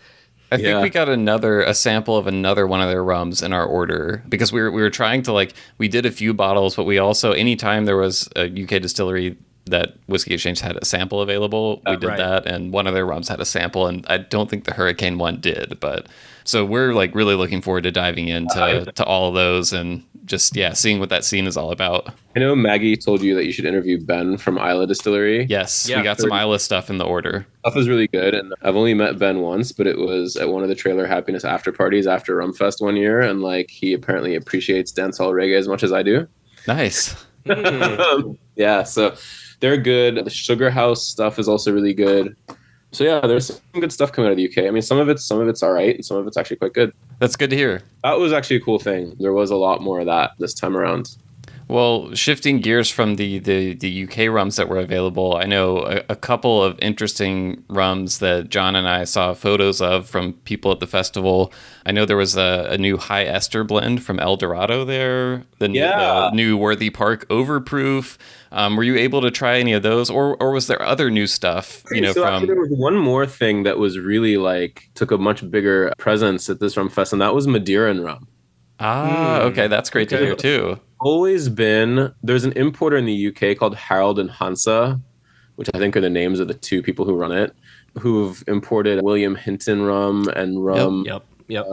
I think we got a sample of another one of their rums in our order because we were trying to we did a few bottles, but we also anytime there was a UK distillery that Whiskey Exchange had a sample available, we did that, and one of their rums had a sample, and I don't think the Hurricane one did, but so we're really looking forward to diving into to all of those and just seeing what that scene is all about. I know Maggie told you that you should interview Ben from Isla Distillery. Yes, we got some Isla stuff in the order. Stuff is really good, and I've only met Ben once, but it was at one of the Trailer Happiness after parties after RumFest one year, and he apparently appreciates dancehall reggae as much as I do. Nice. Yeah, so they're good. The Sugar House stuff is also really good. So yeah, there's some good stuff coming out of the UK. I mean, some of it's all right, and some of it's actually quite good. That's good to hear. That was actually a cool thing. There was a lot more of that this time around. Well, shifting gears from the UK rums that were available, I know a couple of interesting rums that John and I saw photos of from people at the festival. I know there was a new High Ester Blend from El Dorado there, the new Worthy Park Overproof. Were you able to try any of those, or was there other new stuff? Actually, there was one more thing that was really took a much bigger presence at this RumFest, and that was Madeiran rum. Okay, that's great to hear too. There's an importer in the UK called Harold and Hansa, which I think are the names of the two people who run it, who've imported William Hinton rum and rum. Yep.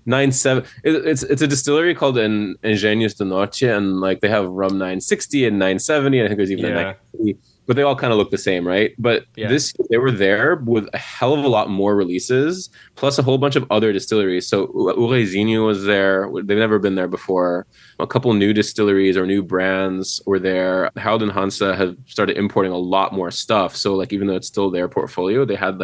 97. It's a distillery called Ingenious de Noche, and they have rum 960 and 970, and I think there's even a 950, but they all kind of look the same, right? But they were there with a hell of a lot more releases, plus a whole bunch of other distilleries. So Urezinho was there. They've never been there before. A couple new distilleries or new brands were there. Harold and Hansa have started importing a lot more stuff. So even though it's still their portfolio, they had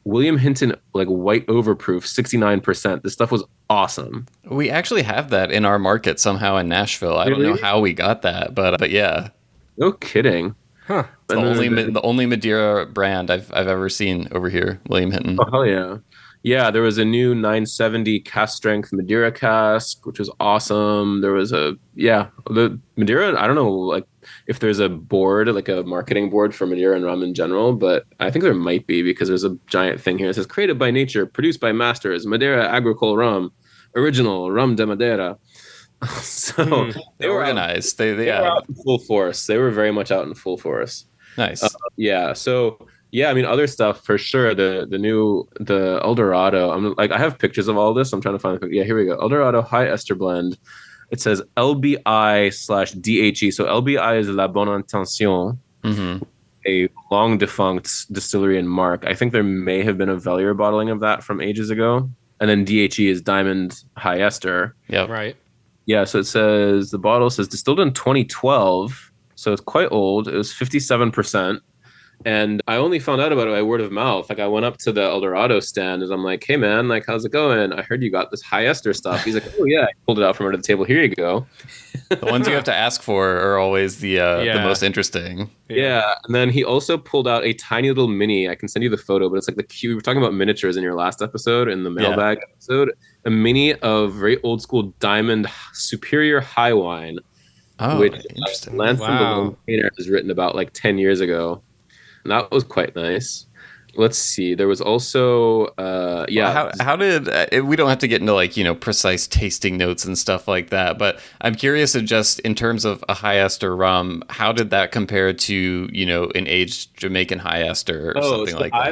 William Hinton, white overproof, 69%. This stuff was awesome. We actually have that in our market somehow in Nashville. I don't know how we got that, but yeah. No kidding. Huh. It's the only Madeira brand I've ever seen over here, William Hinton. Oh, hell yeah. Yeah, there was a new 970 cask strength Madeira cask, which was awesome. There was the Madeira, I don't know, if there's a board, a marketing board for Madeira and rum in general, but I think there might be because there's a giant thing here. It says, created by nature, produced by masters, Madeira Agricole Rum, original rum de Madeira. So they were organized. They were out in full force. They were very much out in full force. Nice. So I mean, other stuff for sure. The El Dorado. I have pictures of all this. I'm trying to find. Yeah, here we go. El Dorado High Ester Blend. It says LBI/DHE. So LBI is La Bonne Intention, a long defunct distillery in Mark. I think there may have been a Velier bottling of that from ages ago. And then DHE is Diamond High Ester. Yeah. Right. Yeah. So the bottle says distilled in 2012. So it's quite old. It was 57%. And I only found out about it by word of mouth. I went up to the El Dorado stand and I'm like, hey man, how's it going? I heard you got this High Ester stuff. He's like, oh yeah. I pulled it out from under the table. Here you go. The ones you have to ask for are always the most interesting. Yeah. And then he also pulled out a tiny little mini. I can send you the photo, but it's the cute. We were talking about miniatures in your last episode, in the mailbag episode. A mini of very old school Diamond Superior High Wine, which Lance from the Container has written about 10 years ago. And that was quite nice. Let's see. There was also, Well, how did we don't have to get into like, precise tasting notes and stuff like that, but I'm curious of just in terms of a high ester rum, how did that compare to, an aged Jamaican high ester or Oh, something so like that?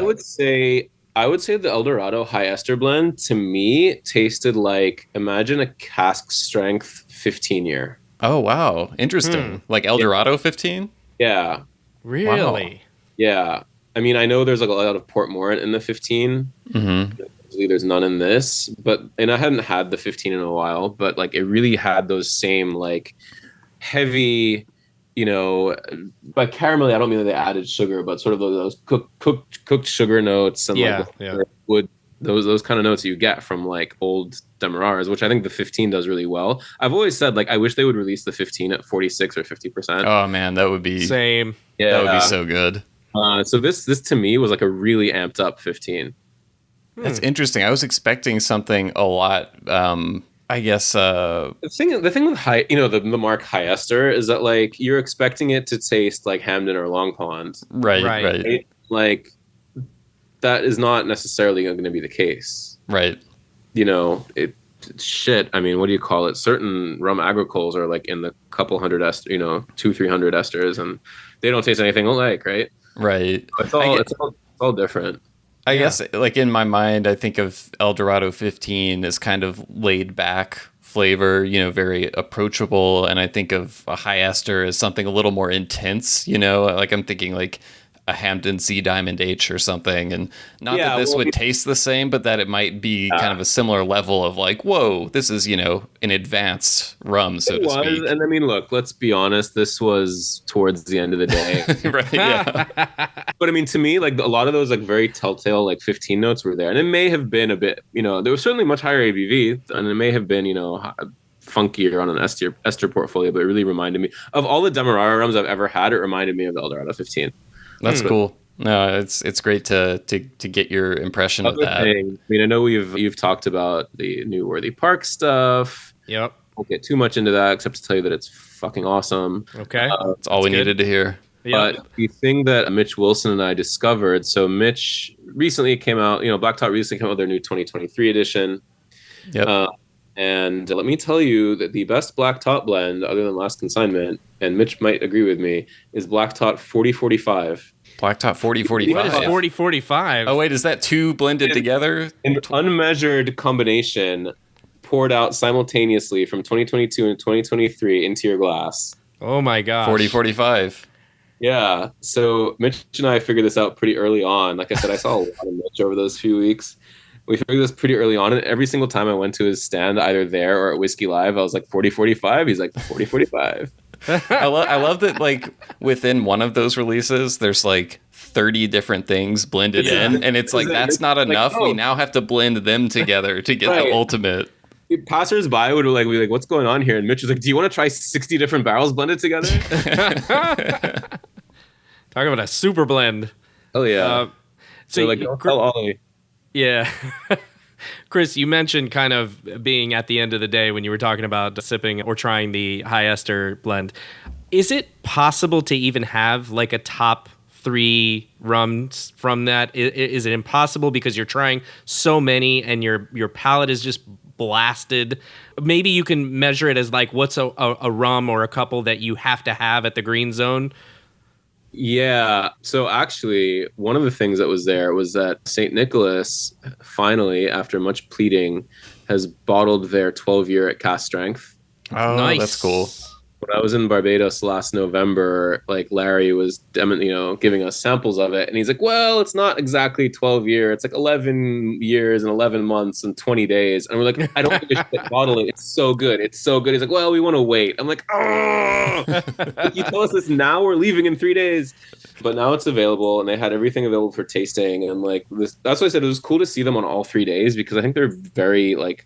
I would say the El Dorado High Ester Blend to me tasted like imagine a cask strength 15 year. Oh, wow. Interesting. Like El Yeah. Dorado 15? Yeah. Wow. Really? Yeah. I mean, I know there's like a lot of Port Morant in the 15. Mm-hmm. Usually there's none in this, and I hadn't had the 15 in a while, but like it really had those same like heavy, by caramelly, I don't mean that they added sugar, but sort of those cooked sugar notes and Yeah, like yeah. the wood, those kind of notes you get from like old Demerars, which I think the 15 does really well. I've always said like I wish they would release the 15 at 46 or 50%. Oh man, Same. that would be Yeah. so good. So this to me was like a really amped up 15. That's interesting. I was expecting something a lot I guess The thing with high, the mark High Ester is that like you're expecting it to taste like Hamden or Long Pond, right, Right. right. right? Like that is not necessarily going to be the case. Right. It shit. I mean, what do you call it? Certain rum agricoles are like in the couple hundred ester, 200-300 esters, and they don't taste anything alike, right? Right. It's I all get, it's all, it's all different. I Yeah. guess like in my mind I think of El Dorado 15 as kind of laid back flavor, very approachable, and I think of a high ester as something a little more intense, like I'm thinking like a Hampton Sea Diamond H or something, and not Yeah, that this well, would taste the same, but that it might be kind of a similar level of like, whoa, this is, an advanced rum, so It to was, speak. and I mean, look, let's be honest. This was towards the end of the day. Right, yeah. But I mean, to me, like a lot of those like very telltale like 15 notes were there, and it may have been a bit, there was certainly much higher ABV, and it may have been, funkier on an ester portfolio, but it really reminded me of all the Demerara rums I've ever had. It reminded me of the El Dorado 15. That's cool. No, it's great to get your impression of Other that. thing, I mean, I know you've talked about the new Worthy Park stuff. Yep. Won't get too much into that, except to tell you that it's fucking awesome. Okay. That's all we good. needed to hear. Yep. But the thing that Mitch Wilson and I discovered, so Mitch recently came out, Black Top recently came out with their new 2023 edition. Yep. And let me tell you that the best Black Top blend, other than Last Consignment, and Mitch might agree with me, is Black Top 4045. Black Top 4045. What is 4045? Oh wait, is that two blended together? An unmeasured combination poured out simultaneously from 2022 and 2023 into your glass. Oh my gosh. 4045. Yeah. So Mitch and I figured this out pretty early on. Like I said, I saw a lot of Mitch over those few weeks. We figured this pretty early on, and every single time I went to his stand, either there or at Whisky Live, I was like 4045. He's like 4045. I love that like within one of those releases there's like 30 different things blended in, and it's like that's not enough. We now have to blend them together to get the ultimate. Passers-by would be like, what's going on here? And Mitch was like, do you want to try 60 different barrels blended together? Talk about a super blend. Oh yeah. So like, don't tell Ollie. Yeah. Chris, you mentioned kind of being at the end of the day when you were talking about sipping or trying the high ester blend. Is it possible to even have like a top 3 rums from that? Is it impossible because you're trying so many and your palate is just blasted? Maybe you can measure it as like what's a rum or a couple that you have to have at the green zone. Yeah. So actually, one of the things that was there was that St. Nicholas finally, after much pleading, has bottled their 12-year at cask strength. Oh, Nice. that's cool. When I was in Barbados last November, like Larry was, giving us samples of it, and he's like, "Well, it's not exactly 12-year. It's like 11 years and 11 months and 20 days." And we're like, "I don't think it's bottling. It's so good. It's so good." He's like, "Well, we want to wait." I'm like, "Oh, you tell us this now. We're leaving in 3 days." But now it's available, and they had everything available for tasting. And like this, that's why I said it was cool to see them on all 3 days, because I think they're very like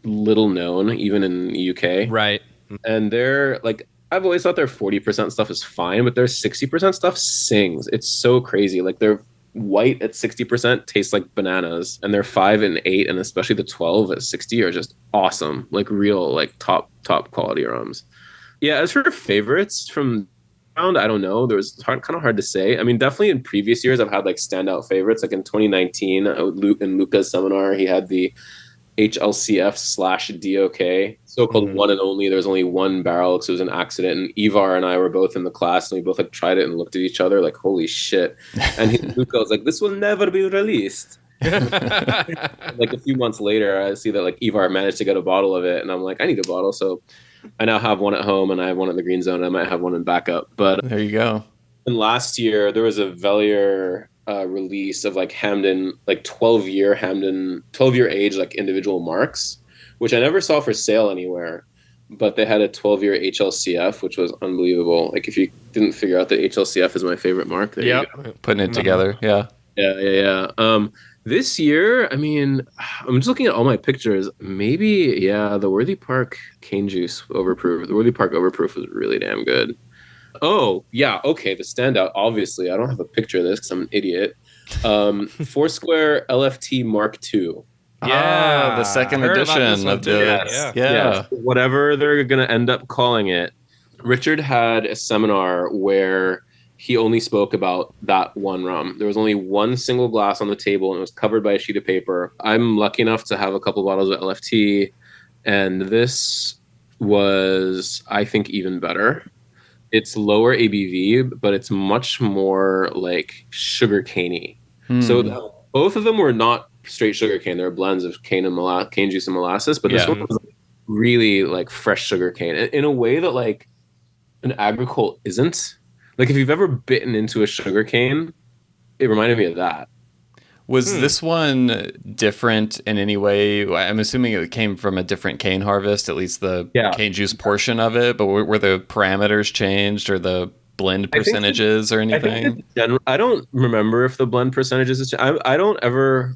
little known even in the UK. Right. And they're like, I've always thought their 40% stuff is fine, but their 60% stuff sings. It's so crazy. Like their white at 60% tastes like bananas, and their 5 and 8, and especially the 12 at 60 are just awesome. Like real, like top quality rums. Yeah. As for favorites from, around. I don't know. There was kind of hard to say. I mean, definitely in previous years, I've had like standout favorites. Like in 2019, in Luca's seminar, he had the HLCF/DOK, so-called one and only. There was only one barrel because it was an accident. And Ivar and I were both in the class, and we both like tried it and looked at each other like, "Holy shit!" And Luca was like, "This will never be released." Like a few months later, I see that like Ivar managed to get a bottle of it, and I'm like, "I need a bottle." So I now have one at home, and I have one in the green zone. I might have one in backup. But there you go. and last year there was a Velier release of like Hamden, like 12-year age, like individual marks, which I never saw for sale anywhere. But they had a 12-year HLCF, which was unbelievable. Like if you didn't figure out that HLCF is my favorite mark, there you go. Putting it together, yeah. This year, I mean, I'm just looking at all my pictures. Maybe, the Worthy Park Cane Juice Overproof. The Worthy Park Overproof was really damn good. Oh, yeah. Okay. The standout. Obviously, I don't have a picture of this because I'm an idiot. Foursquare LFT Mark II. Yeah. The second edition of the. Yeah. Whatever they're going to end up calling it. Richard had a seminar where he only spoke about that one rum. There was only one single glass on the table and it was covered by a sheet of paper. I'm lucky enough to have a couple bottles of LFT. And this was, I think, even better. It's lower ABV, but it's much more like sugar caney. So both of them were not straight sugar cane. They were blends of cane juice and molasses. But this one was really like fresh sugar cane in a way that like an agricole isn't. Like if you've ever bitten into a sugar cane, it reminded me of that. Was this one different in any way? I'm assuming it came from a different cane harvest, at least the cane juice portion of it. But were the parameters changed or the blend percentages or anything? I don't remember if the blend percentages. I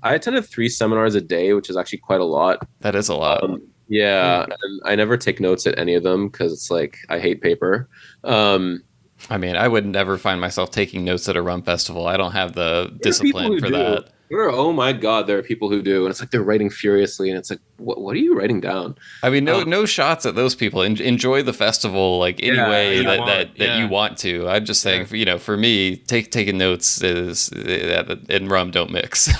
attended 3 seminars a day, which is actually quite a lot. That is a lot. And I never take notes at any of them because it's like I hate paper. I mean, I would never find myself taking notes at a rum festival. I don't have the discipline for that. Oh my God, there are people who do. And it's like they're writing furiously. And it's like, what are you writing down? I mean, no shots at those people. Enjoy the festival like any way that you want to. I'm just saying, for me, taking notes and rum don't mix.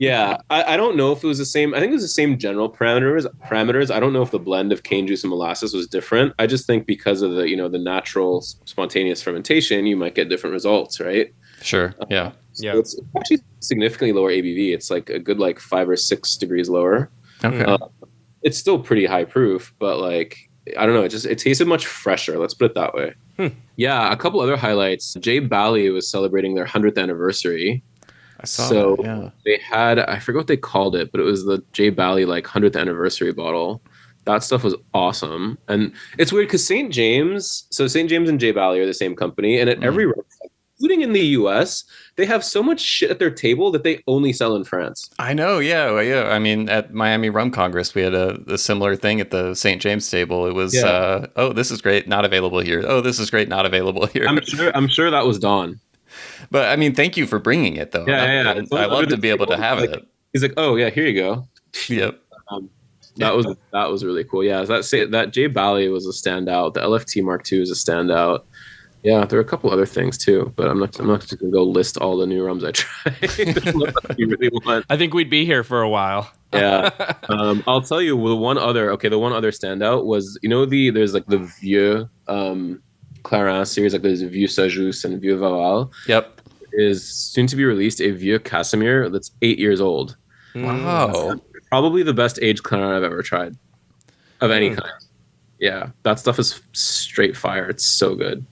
Yeah, I don't know if it was the same. I think it was the same general parameters. I don't know if the blend of cane juice and molasses was different. I just think because of the the natural spontaneous fermentation, you might get different results, right? Sure. Yeah. It's actually significantly lower ABV. It's like a good 5 or 6 degrees lower. Okay. It's still pretty high proof, but like I don't know. It tasted much fresher. Let's put it that way. Yeah. A couple other highlights. J Bally was celebrating their 100th anniversary. I saw that, yeah. They had, I forget what they called it, but it was the J Bally 100th anniversary bottle. That stuff was awesome. And it's weird because St. James and J Bally are the same company. And at every rum fest, including in the US, they have so much shit at their table that they only sell in France. I know, yeah. I mean, at Miami Rum Congress, we had a similar thing at the St. James table. It was, oh, this is great, not available here. Oh, this is great, not available here. I'm sure that was Don. But I mean, thank you for bringing it, though. Yeah. I love to be able to have it. He's like, oh yeah, here you go. Yep. That was really cool. Yeah, that J Bally was a standout. The LFT Mark II is a standout. Yeah, there are a couple other things too, but I'm not just gonna go list all the new rums I tried. You really want? I think we'd be here for a while. Yeah. I'll tell you the one other standout was there's the Vieux Clarence series, there's Vieux Sajus and Vieux Vaval. Yep. Is soon to be released a Vieux Casimir that's 8 years old. Wow. Probably the best aged Clarence I've ever tried of any kind. Yeah, that stuff is straight fire. It's so good.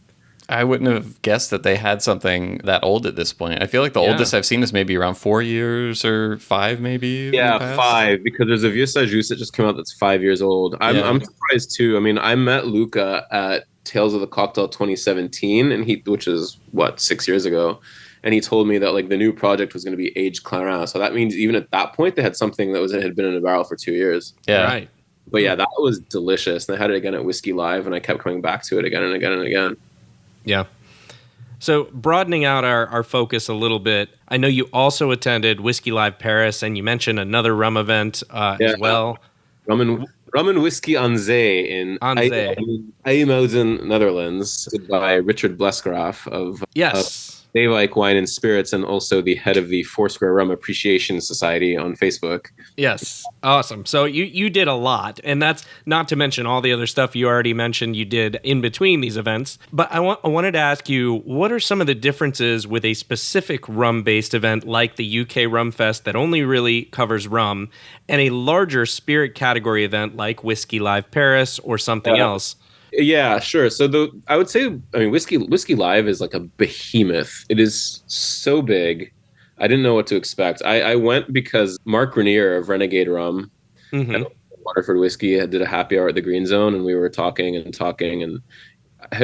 I wouldn't have guessed that they had something that old at this point. I feel like the oldest I've seen is maybe around 4 years or 5, maybe. Yeah, 5, because there's a Vieux Sajus that just came out that's 5 years old. I'm surprised too. I mean, I met Luca at Tales of the Cocktail 2017, and which is 6 years ago, and he told me that the new project was going to be aged Clarence. So that means even at that point they had something that had been in a barrel for 2 years. Yeah, right. But yeah, that was delicious, and I had it again at Whisky Live, and I kept coming back to it again and again and again. Yeah. So broadening out our focus a little bit, I know you also attended Whisky Live Paris, and you mentioned another rum event as well. Rum and Whiskey on Zee in On Zee. IJmuiden, Netherlands, by Richard Blesgraaf of Yes. Zeewijk Wine and Spirits, and also the head of the Foursquare Rum Appreciation Society on Facebook. Yes. Awesome. So you did a lot, and that's not to mention all the other stuff you already mentioned you did in between these events. But I wanted to ask you, what are some of the differences with a specific rum-based event like the UK RumFest that only really covers rum, and a larger spirit category event like Whisky Live Paris or something else? Yeah, sure. So I would say, I mean, Whiskey Live is like a behemoth. It is so big. I didn't know what to expect. I went because Mark Grenier of Renegade Rum and Waterford Whiskey did a happy hour at the Green Zone, and we were talking. And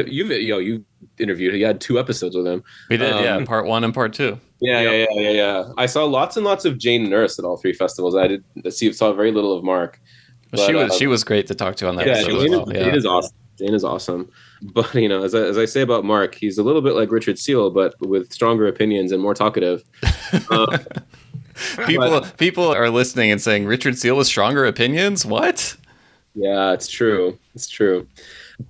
you interviewed. You had 2 episodes with him. We did, part 1 and part 2. Yeah. I saw lots and lots of Jane Nurse at all 3 festivals. I saw very little of Mark. But, she was great to talk to on that. Jane is awesome. Jane is awesome. But, as I say about Mark, he's a little bit like Richard Seale, but with stronger opinions and more talkative. People are listening and saying, Richard Seale with stronger opinions? What? Yeah, it's true. It's true.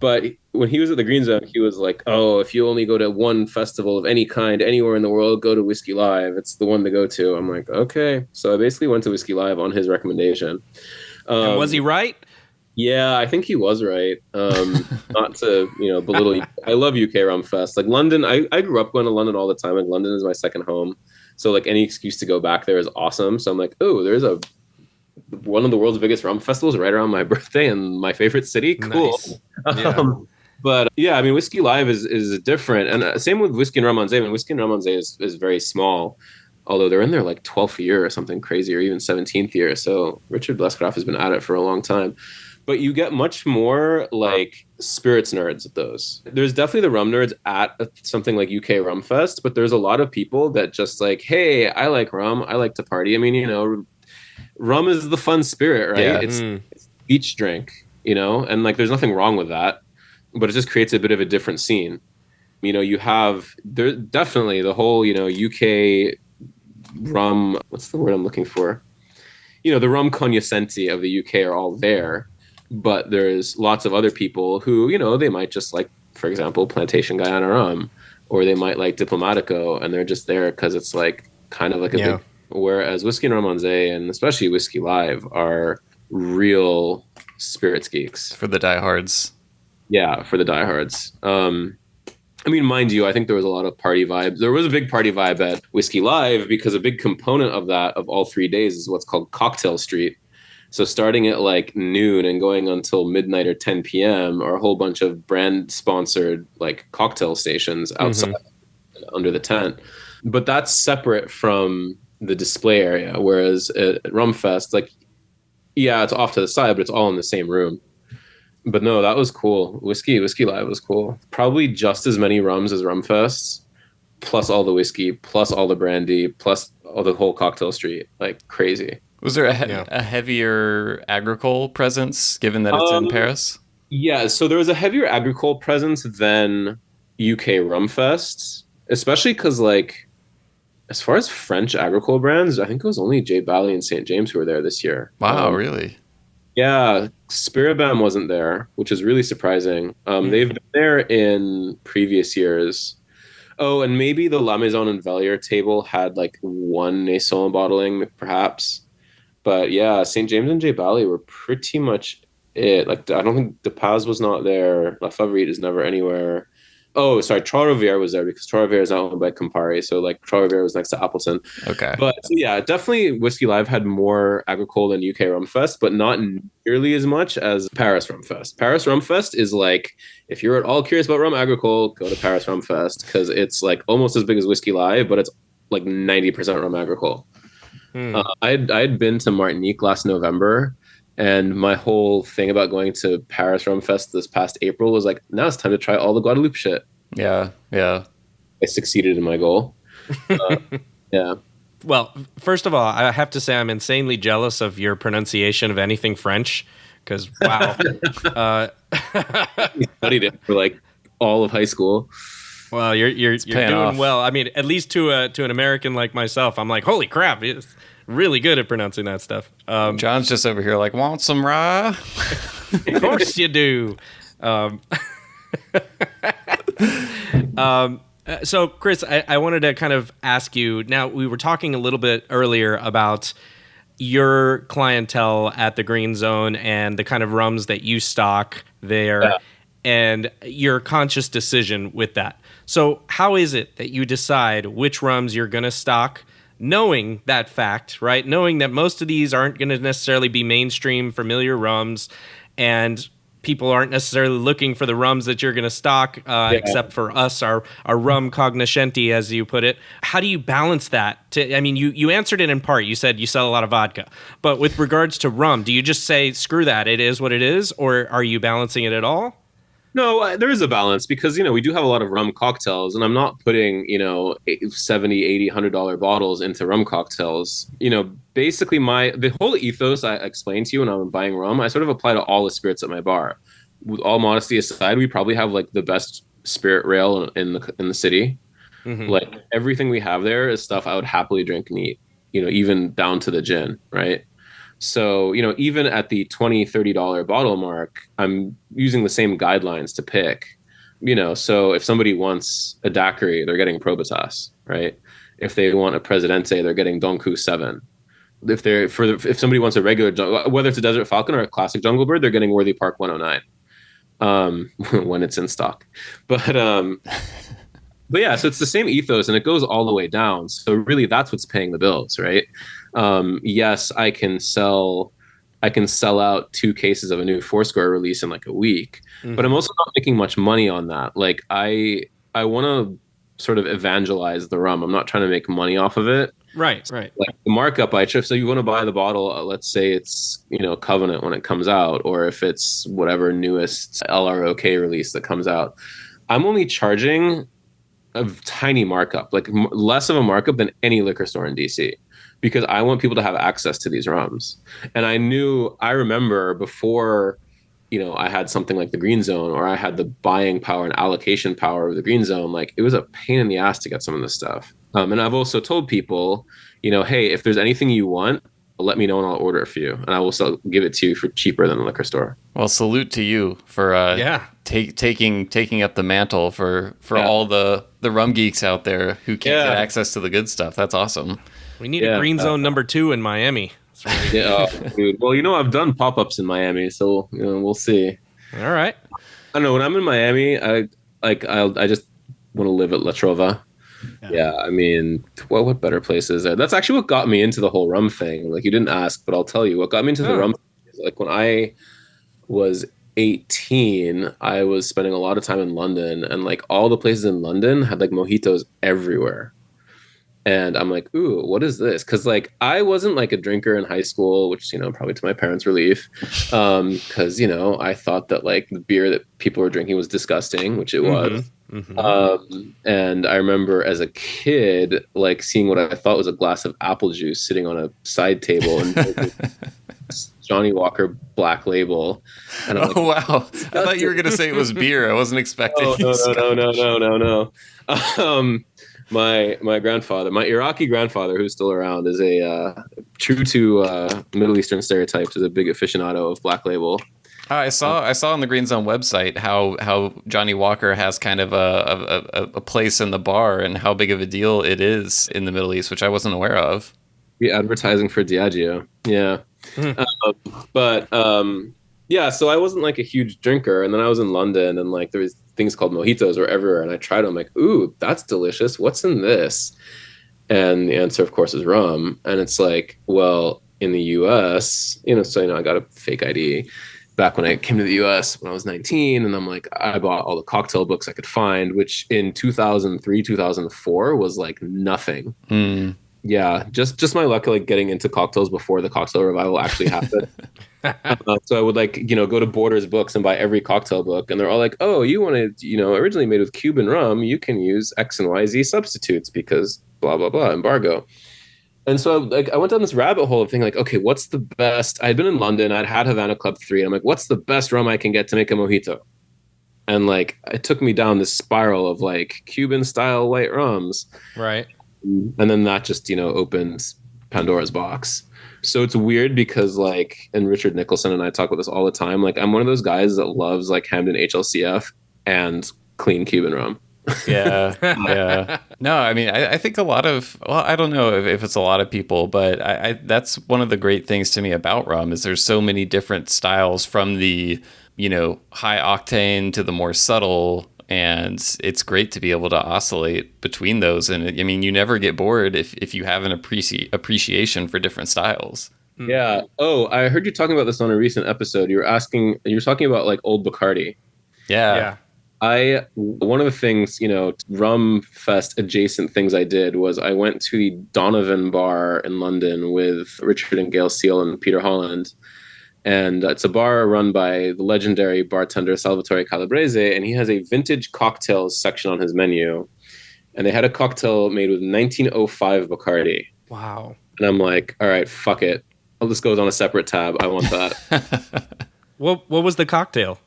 But when he was at the Green Zone, he was like, oh, if you only go to one festival of any kind anywhere in the world, go to Whisky Live. It's the one to go to. I'm like, okay. So I basically went to Whisky Live on his recommendation. And was he right? Yeah, I think he was right. Not to belittle. I love UK RumFest. Like London, I grew up going to London all the time. Like London is my second home, so like any excuse to go back there is awesome. So I'm like, oh, there's one of the world's biggest rum festivals right around my birthday in my favorite city. Cool. Nice. Yeah. But yeah, I mean, Whisky Live is different, and same with Whiskey and Rum on Zee. I mean, Whiskey and Rum on Zee is very small. Although they're in their like 12th year or something crazy, or even 17th year. So Richard Blesgraaf has been at it for a long time. But you get much more like spirits nerds at those. There's definitely the rum nerds at something like UK RumFest, but there's a lot of people that just like, hey, I like rum. I like to party. I mean, rum is the fun spirit, right? Yeah. It's a beach drink, and like there's nothing wrong with that, but it just creates a bit of a different scene. You have there definitely the whole, UK rum, what's the word I'm looking for? The rum cognoscenti of the UK are all there. But there's lots of other people who, they might just like, for example, Plantation Guyana Rum, or they might like Diplomatico, and they're just there because it's like kind of like a big. Whereas Whiskey and Rum on Zee, and especially Whisky Live, are real spirits geeks. For the diehards. Yeah, for the diehards. I mean, mind you, I think there was a lot of party vibes. There was a big party vibe at Whisky Live because a big component of that, of all 3 days, is what's called Cocktail Street. So starting at like noon and going until midnight or 10 p.m. are a whole bunch of brand sponsored like cocktail stations outside under the tent. But that's separate from the display area. Whereas at RumFest, like, yeah, it's off to the side, but it's all in the same room. But no, that was cool. Whiskey Live was cool. Probably just as many rums as RumFest, plus all the whiskey, plus all the brandy, plus all the whole cocktail street. Like crazy. Was there a heavier agricole presence, given that it's in Paris? Yeah, so there was a heavier agricole presence than UK RumFest, especially because, like, as far as French agricole brands, I think it was only J. Bally and St. James who were there this year. Wow, really? Yeah, Spiribam wasn't there, which is really surprising. They've been there in previous years. Oh, and maybe the La Maison and Vellier table had, like, one Nason bottling, perhaps. But yeah, St. James and J. Bally were pretty much it. Like, I don't think De Paz was not there. La Favorite is never anywhere. Oh, sorry, Trois Rivières was there because Trois Rivières is now owned by Campari. So like Trois Rivières was next to Appleton. Okay. But so, yeah, definitely Whisky Live had more agricole than UK RumFest, but not nearly as much as Paris RumFest. Paris RumFest is like, if you're at all curious about rum agricole, go to Paris RumFest because it's like almost as big as Whisky Live, but it's like 90% rum agricole. I'd been to Martinique last November, and my whole thing about going to Paris RumFest this past April was like, now it's time to try all the Guadeloupe shit. Yeah. I succeeded in my goal. Yeah. Well, first of all, I have to say I'm insanely jealous of your pronunciation of anything French, because wow. I studied it for like all of high school. Well, you're doing off. well. I mean, at least to an American like myself, I'm like, holy crap! really good at pronouncing that stuff. John's just over here like, want some rye? Of course you do. So, Chris, I wanted to kind of ask you. Now, we were talking a little bit earlier about your clientele at the Green Zone and the kind of rums that you stock there, and your conscious decision with that. So, how is it that you decide which rums you're going to stock, knowing that fact, right? Knowing that most of these aren't going to necessarily be mainstream, familiar rums, and people aren't necessarily looking for the rums that you're going to stock, except for us, our rum cognoscenti, as you put it. How do you balance that? I mean, you answered it in part. You said you sell a lot of vodka. But with regards to rum, do you just say, screw that, it is what it is? Or are you balancing it at all? No, there is a balance because, we do have a lot of rum cocktails, and I'm not putting, $70, $80, $100 bottles into rum cocktails. Basically the whole ethos I explained to you when I'm buying rum, I sort of apply to all the spirits at my bar. With all modesty aside, we probably have like the best spirit rail in the city. Mm-hmm. Like everything we have there is stuff I would happily drink and eat, even down to the gin, right? So, even at the $20, $30 bottle mark, I'm using the same guidelines to pick, so if somebody wants a daiquiri, they're getting Probitas, right? If they want a Presidente, they're getting Donku 7. If somebody wants a regular, whether it's a Desert Falcon or a classic Jungle Bird, they're getting Worthy Park 109, when it's in stock. But yeah, so it's the same ethos and it goes all the way down. So really that's what's paying the bills, right? Yes, I can sell out 2 cases of a new Foursquare release in like a week, but I'm also not making much money on that. Like I want to sort of evangelize the rum. I'm not trying to make money off of it. Right. Like the markup I trip. So you want to buy the bottle, let's say it's, Covenant when it comes out, or if it's whatever newest LROK release that comes out, I'm only charging a tiny markup, like less of a markup than any liquor store in DC, because I want people to have access to these rums. And I remember before, I had something like the Green Zone, or I had the buying power and allocation power of the Green Zone, like it was a pain in the ass to get some of this stuff. And I've also told people, hey, if there's anything you want, let me know and I'll order it for you, and I will give it to you for cheaper than the liquor store. Well, salute to you for taking up the mantle for all the rum geeks out there who can't get access to the good stuff. That's awesome. We need a Green Zone number 2 in Miami. Dude. Well, I've done pop-ups in Miami, so we'll see. All right. I don't know. When I'm in Miami, I just want to live at La Trova. Yeah, I mean, what better place is there? That's actually what got me into the whole rum thing. Like, you didn't ask, but I'll tell you what got me into the rum thing is, like, when I was 18, I was spending a lot of time in London, and like all the places in London had like mojitos everywhere. And I'm like, ooh, what is this? Because like I wasn't like a drinker in high school, which, probably to my parents' relief, because, I thought that like the beer that people were drinking was disgusting, which it was. Mm-hmm. And I remember as a kid, like seeing what I thought was a glass of apple juice sitting on a side table and Johnny Walker Black Label. And I'm wow. I thought you were going to say it was beer. I wasn't expecting. No. My grandfather, my Iraqi grandfather, who's still around, is a true to Middle Eastern stereotypes, is a big aficionado of Black Label. I saw on the Green Zone website how Johnny Walker has kind of a place in the bar and how big of a deal it is in the Middle East, which I wasn't aware of. Be advertising for Diageo, yeah. Yeah, so I wasn't like a huge drinker, and then I was in London, and like there was things called mojitos were everywhere, and I tried them. I'm like, ooh, that's delicious. What's in this? And the answer, of course, is rum. And it's like, well, in the U.S., so I got a fake ID back when I came to the U.S. when I was 19, and I'm like, I bought all the cocktail books I could find, which in 2003, 2004 was like nothing. Yeah, just my luck, like getting into cocktails before the cocktail revival actually happened. So I would like, go to Borders Books and buy every cocktail book, and they're all like, oh, you wanted, originally made with Cuban rum, you can use X and Y, Z substitutes because blah, blah, blah, embargo. And so like I went down this rabbit hole of thinking like, okay, what's the best? I'd been in London, I'd had Havana Club 3, and I'm like, what's the best rum I can get to make a mojito? And like, it took me down this spiral of like Cuban style white rums. Right. And then that just, opened Pandora's box. So it's weird because like, and Richard Nicholson and I talk about this all the time. Like, I'm one of those guys that loves like Hamden HLCF and clean Cuban rum. Yeah, yeah. No, I mean, I think a lot of, well, I don't know if it's a lot of people, but I that's one of the great things to me about rum is there's so many different styles from the, high octane to the more subtle. And it's great to be able to oscillate between those. And I mean, you never get bored if you have an appreciation for different styles. Yeah. Oh, I heard you talking about this on a recent episode. You were talking about like old Bacardi. Yeah. One of the things, RumFest adjacent things I did was I went to the Donovan bar in London with Richard and Gail Seale and Peter Holland. And it's a bar run by the legendary bartender Salvatore Calabrese, and he has a vintage cocktails section on his menu. And they had a cocktail made with 1905 Bacardi. Wow. And I'm like, all right, fuck it. This goes on a separate tab. I want that. What was the cocktail?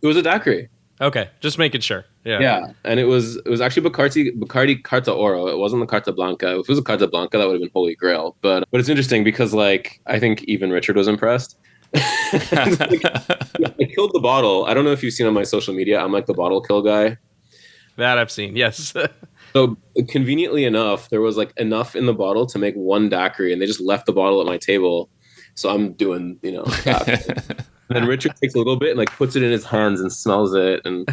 It was a daiquiri. Okay, just making sure. Yeah, and it was actually Bacardi Carta Oro. It wasn't the Carta Blanca. If it was a Carta Blanca, that would have been Holy Grail. But it's interesting because like I think even Richard was impressed. I killed the bottle. I don't know if you've seen on my social media. I'm like the bottle kill guy. That I've seen. Yes. So conveniently enough, there was like enough in the bottle to make one daiquiri, and they just left the bottle at my table. So I'm doing, that. And then Richard takes a little bit and like puts it in his hands and smells it, and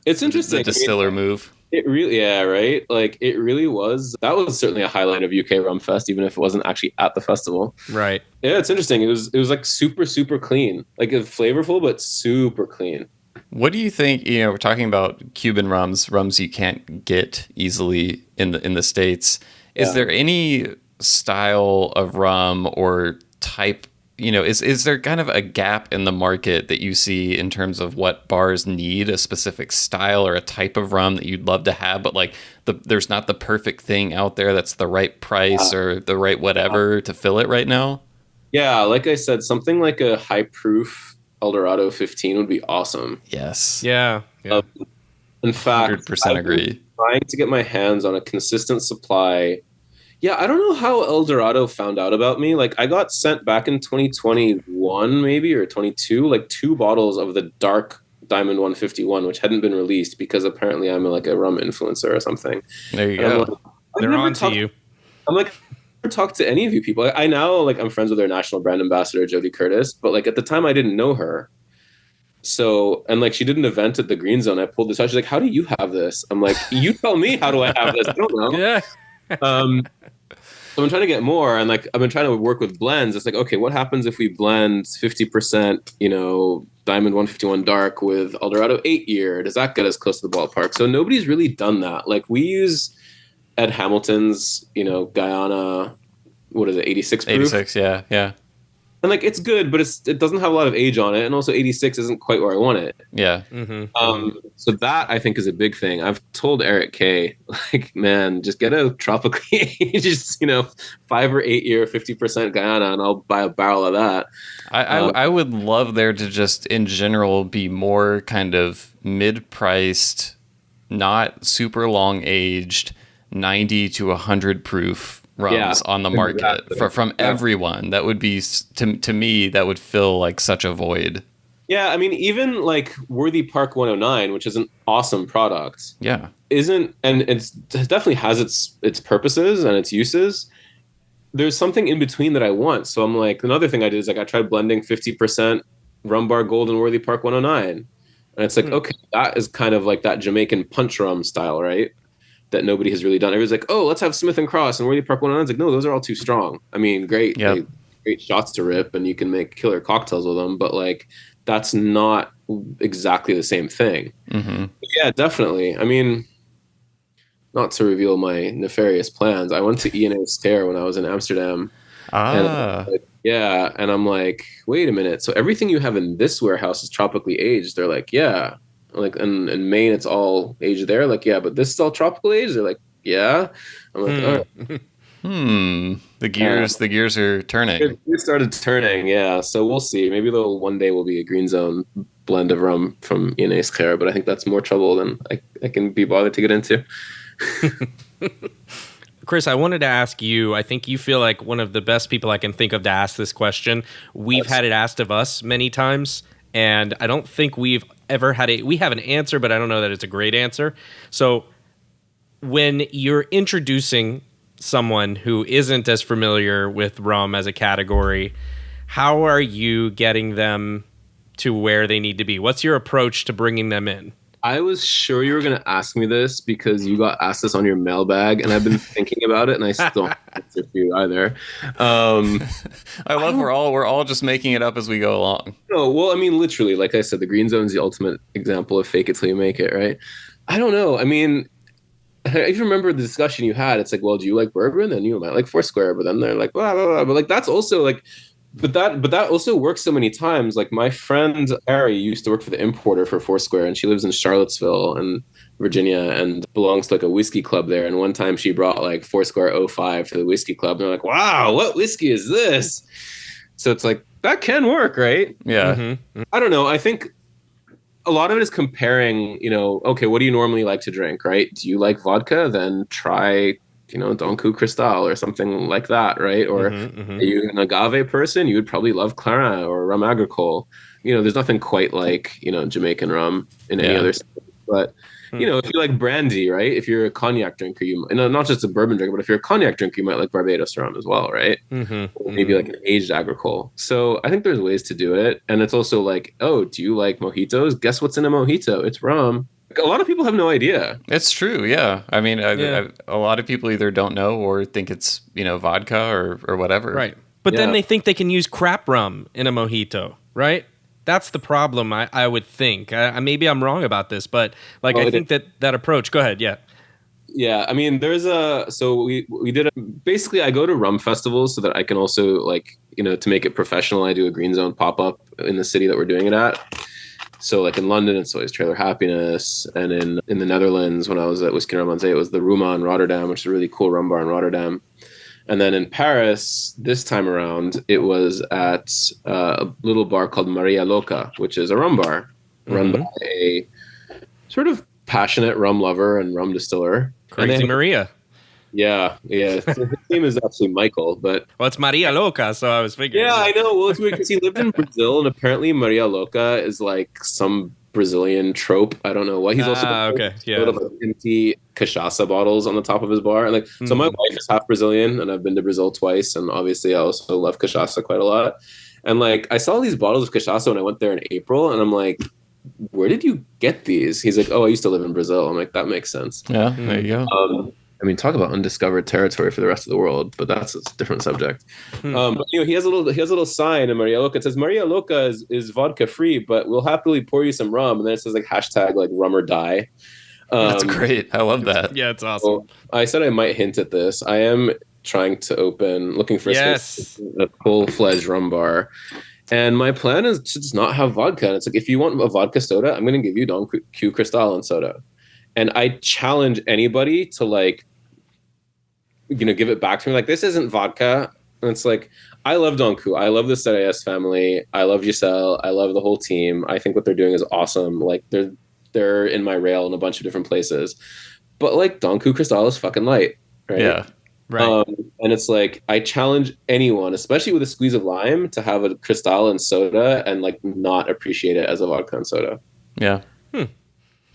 it's interesting. The distiller move. It really, yeah, right. Like it really was. That was certainly a highlight of UK RumFest, even if it wasn't actually at the festival. Right. Yeah, it's interesting. It was like super, super clean, like flavorful, but super clean. What do you think? We're talking about Cuban rums you can't get easily in the States. Is there any style of rum or type? Is there kind of a gap in the market that you see in terms of what bars need a specific style or a type of rum that you'd love to have, but like there's not the perfect thing out there that's the right price or the right whatever to fill it right now? Yeah, like I said, something like a high proof Eldorado 15 would be awesome. Yes. Yeah. In fact, 100% agree. Trying to get my hands on a consistent supply. Yeah, I don't know how Eldorado found out about me. Like, I got sent back in 2021, maybe, or 22, like 2 bottles of the dark Diamond 151, which hadn't been released because apparently I'm like a rum influencer or something. There you go. They're on to you. I'm like, I've never talked to any of you people. I now, like, I'm friends with their national brand ambassador, Jody Curtis, but like at the time I didn't know her. So, and like she did an event at the Green Zone. I pulled this out. She's like, how do you have this? I'm like, you tell me, how do I have this? I don't know. Yeah. So I'm trying to get more, and like I've been trying to work with blends. It's like, okay, what happens if we blend 50%, Diamond 151 Dark with Eldorado 8-year? Does that get us close to the ballpark? So nobody's really done that. Like we use Ed Hamilton's, Guyana, what is it, 86 proof? 86, yeah. And like it's good, but it doesn't have a lot of age on it, and also 86 isn't quite where I want it. Yeah. Mm-hmm. So that I think is a big thing. I've told Eric K, like, man, just get a tropically aged, 5 or 8 year 50% Guyana, and I'll buy a barrel of that. I would love there to just in general be more kind of mid-priced, not super long aged, 90 to 100 proof rums on the market from everyone. That would be to me that would fill like such a void. Yeah, I mean, even like Worthy Park 109, which is an awesome product, isn't, and it definitely has its purposes and its uses. There's something in between that I want. So I'm like, another thing I did is like I tried blending 50% Rum Bar Gold and Worthy Park 109, and it's like, okay, that is kind of like that Jamaican punch rum style, right? That nobody has really done. Everybody's like, oh, let's have Smith and Cross and Worthy Park 109. It's like, no, those are all too strong. I mean, great shots to rip, and you can make killer cocktails with them, but like that's not exactly the same thing. Mm-hmm. Yeah, definitely. I mean, not to reveal my nefarious plans, I went to E&A Stare when I was in Amsterdam. And I'm like, wait a minute. So everything you have in this warehouse is tropically aged. They're like, yeah. Like in Maine, it's all aged there. Like, yeah, but this is all tropical aged. They're like, yeah. I'm like, all right. The gears are turning. It started turning, yeah. So we'll see. Maybe one day will be a Green Zone blend of rum from E&A Stare, but I think that's more trouble than I can be bothered to get into. Chris, I wanted to ask you, I think you feel like one of the best people I can think of to ask this question. We've had it asked of us many times, and I don't think we've ever had we have an answer, but I don't know that it's a great answer. So when you're introducing someone who isn't as familiar with rum as a category, how are you getting them to where they need to be? What's your approach to bringing them in? I was sure you were going to ask me this because you got asked this on your mailbag, and I've been thinking about it, and I still don't have an answer for you either. I love we're all just making it up as we go along. No, well, I mean, literally, like I said, the green zone is the ultimate example of fake it till you make it, right? I don't know. I mean, if you remember the discussion you had, it's like, well, do you like bourbon? Then you might like Foursquare, but then they're like, blah, blah, blah. But like, that's also like, but that also works so many times. Like my friend Ari used to work for the importer for Foursquare, and she lives in Charlottesville and Virginia and belongs to like a whiskey club there. And one time she brought like Foursquare '05 to the whiskey club, and they're like, wow, what whiskey is this? So it's like, that can work, right? Yeah. Mm-hmm. I don't know. I think a lot of it is comparing, okay, what do you normally like to drink, right? Do you like vodka? Then try, Don Q Cristal or something like that, right? Or are you an agave person? You would probably love Clarin or rum agricole. There's nothing quite like, Jamaican rum in any other state. But, if you like brandy, right? If you're a cognac drinker, not just a bourbon drinker, but if you're a cognac drinker, you might like Barbados rum as well, right? Or maybe like an aged agricole. So I think there's ways to do it. And it's also like, oh, do you like mojitos? Guess what's in a mojito? It's rum. A lot of people have no idea. It's true, yeah. I mean, a lot of people either don't know or think it's, vodka or whatever. Right. But then they think they can use crap rum in a mojito, right? That's the problem, I would think. Maybe I'm wrong about this, but I think that approach. Go ahead, yeah. Yeah, I mean, so we did basically I go to rum festivals so that I can also to make it professional, I do a green zone pop-up in the city that we're doing it at. So like in London, it's always Trailer Happiness. And in the Netherlands, when I was at Whisky Live Paris, it was the Ruma in Rotterdam, which is a really cool rum bar in Rotterdam. And then in Paris, this time around, it was at a little bar called Maria Loca, which is a rum bar run by a sort of passionate rum lover and rum distiller. Crazy Maria. Yeah. His name is actually Michael, but... Well, it's Maria Loca, so I was figuring. Yeah, I know. Well, it's weird because he lived in Brazil, and apparently Maria Loca is like some Brazilian trope. I don't know why. He's also empty cachaça bottles on the top of his bar. And so my wife is half Brazilian, and I've been to Brazil twice, and obviously I also love cachaça quite a lot. And I saw these bottles of cachaça when I went there in April, and I'm like, where did you get these? He's like, oh, I used to live in Brazil. I'm like, that makes sense. Yeah, there you go. I mean, talk about undiscovered territory for the rest of the world, but that's a different subject. But he has a little sign in Maria Loca. It says Maria Loca is vodka free, but we'll happily pour you some rum. And then it says hashtag rum or die. That's great. I love that. Yeah, it's awesome. So I said I might hint at this. I am looking for a full-fledged rum bar. And my plan is to just not have vodka. And it's like, if you want a vodka soda, I'm going to give you Don Q Cristal and soda. And I challenge anybody to give it back to me. This isn't vodka. And it's like, I love Don Q. I love the SAIS family. I love Giselle. I love the whole team. I think what they're doing is awesome. They're in my rail in a bunch of different places. But Don Q Cristal is fucking light. Right? Yeah. Right. And it's I challenge anyone, especially with a squeeze of lime, to have a Cristal and soda and not appreciate it as a vodka and soda. Yeah.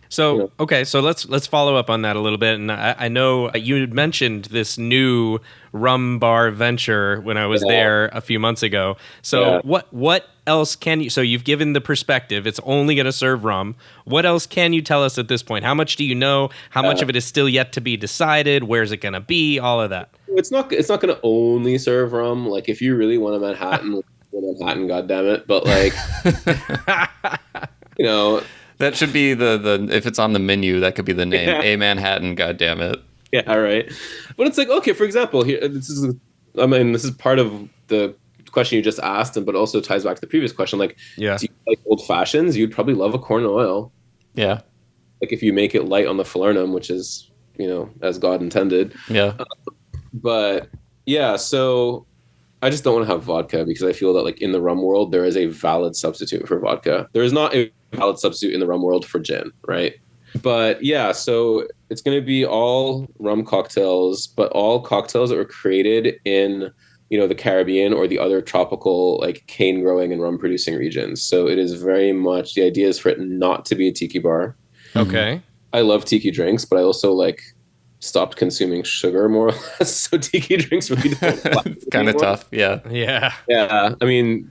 So, okay, so let's follow up on that a little bit. And I know you had mentioned this new rum bar venture when I was there a few months ago. So what else can you... So you've given the perspective. It's only going to serve rum. What else can you tell us at this point? How much do you know? How much of it is still yet to be decided? Where's it going to be? All of that. It's not going to only serve rum. If you really want a Manhattan, goddammit. But That should be the if it's on the menu, that could be the name. A Manhattan, goddammit. Yeah, right. But it's okay, for example, here this is part of the question you just asked, but also ties back to the previous question. Do you like old fashions? You'd probably love a corn oil. Yeah. If you make it light on the falernum, which is, as God intended. Yeah. But yeah, so I just don't want to have vodka because I feel that in the rum world, there is a valid substitute for vodka. There is not a valid substitute in the rum world for gin, right? But yeah, so it's going to be all rum cocktails, but all cocktails that were created in, the Caribbean or the other tropical, like cane growing and rum producing regions. So it is very much, the idea is for it not to be a tiki bar. Okay. I love tiki drinks, but I also like stopped consuming sugar more or less. So tiki drinks really don't Kind of tough. Yeah. Yeah. Yeah. I mean,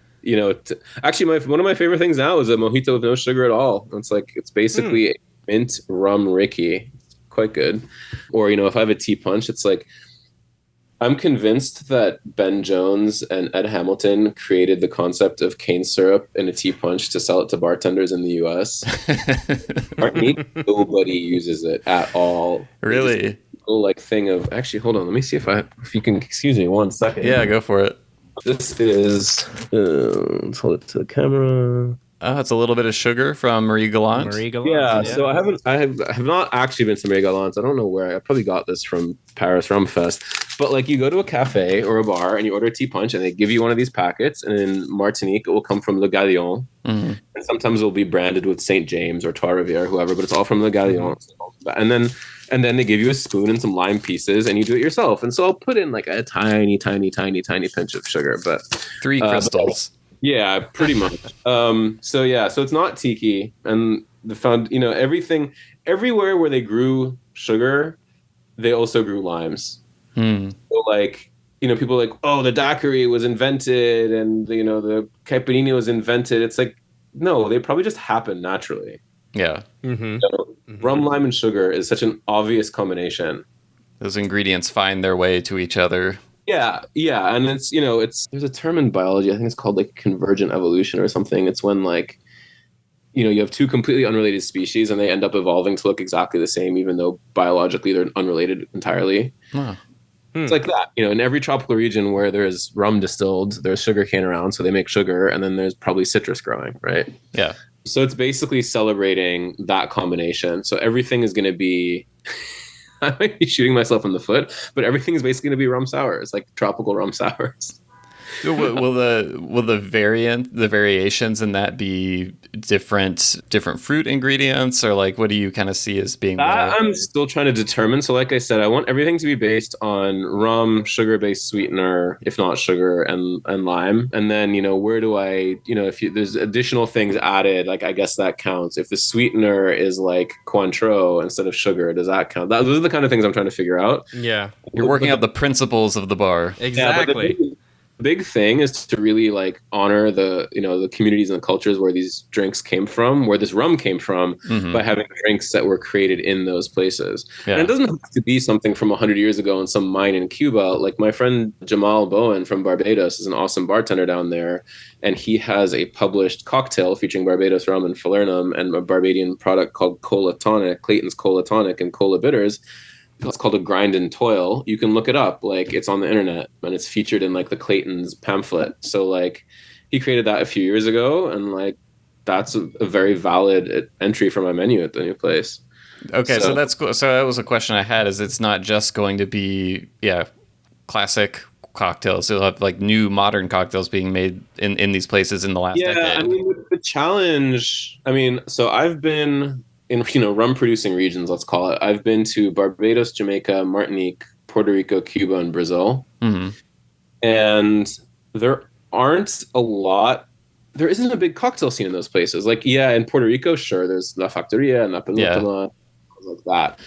actually, one of my favorite things now is a mojito with no sugar at all. It's basically a mint rum Ricky. It's quite good. Or, if I have a tea punch, it's like, I'm convinced that Ben Jones and Ed Hamilton created the concept of cane syrup in a tea punch to sell it to bartenders in the US. Nobody uses it at all. Really? Like thing of actually, hold on. Let me see if you can excuse me 1 second. Yeah, go for it. This is let's hold it to the camera. Oh, it's a little bit of sugar from Marie Gallant. Yeah, so I have not actually been to Marie Gallant. I don't know where. I probably got this from Paris RumFest. But like you go to a cafe or a bar and you order a tea punch and they give you one of these packets, and in Martinique it will come from Le Galion. Mm-hmm. And sometimes it will be branded with Saint James or Trois Rivières or whoever, but it's all from Le Galion. Mm-hmm. And then they give you a spoon and some lime pieces and you do it yourself. And so I'll put in like a tiny pinch of sugar, but 3 crystals. Yeah, pretty much. So it's not tiki, and everything everywhere where they grew sugar, they also grew limes. So like, people are like, oh, the daiquiri was invented and the caipirinha was invented. It's like, no, they probably just happened naturally. Yeah. Mm-hmm. So rum, lime, and sugar is such an obvious combination. Those ingredients find their way to each other. Yeah, and it's there's a term in biology, I think it's called like convergent evolution or something. It's when like you have two completely unrelated species and they end up evolving to look exactly the same, even though biologically they're unrelated entirely. Huh. It's like that, in every tropical region where there's rum distilled, there's sugarcane around, so they make sugar, and then there's probably citrus growing, right? Yeah. So it's basically celebrating that combination. So everything is going to be I might be shooting myself in the foot, but everything is basically going to be rum sours, like tropical rum sours. will the variations in that be different fruit ingredients, or like what do you kind of see as being I'm still trying to determine. So like I said, I want everything to be based on rum, sugar-based sweetener, if not sugar, and lime. And then where do I if there's additional things added, like I guess that counts. If the sweetener is like Cointreau instead of sugar, does that count? Those are the kind of things I'm trying to figure out. Yeah, you're working out the principles of the bar. Exactly. Yeah, the big thing is to really like honor the the communities and the cultures where these drinks came from, where this rum came from, by having drinks that were created in those places. Yeah. And it doesn't have to be something from 100 years ago in some mine in Cuba. Like my friend Jamal Bowen from Barbados is an awesome bartender down there, and he has a published cocktail featuring Barbados rum and falernum and a Barbadian product called Cola Tonic, Clayton's Cola Tonic and Cola Bitters. It's called a grind and toil. You can look it up. Like it's on the internet and it's featured in like the Clayton's pamphlet. So like he created that a few years ago, and like that's a very valid entry for my menu at the new place. Okay, so that's cool. So that was a question I had. Is it's not just going to be classic cocktails? You'll have like new modern cocktails being made in these places in the last decade. Yeah, I mean the challenge. I mean, so I've been in rum producing regions, let's call it. I've been to Barbados, Jamaica, Martinique, Puerto Rico, Cuba, and Brazil. Mm-hmm. And there isn't a big cocktail scene in those places. Like, yeah, in Puerto Rico, sure, there's La Factoria and La Penúltima, like that.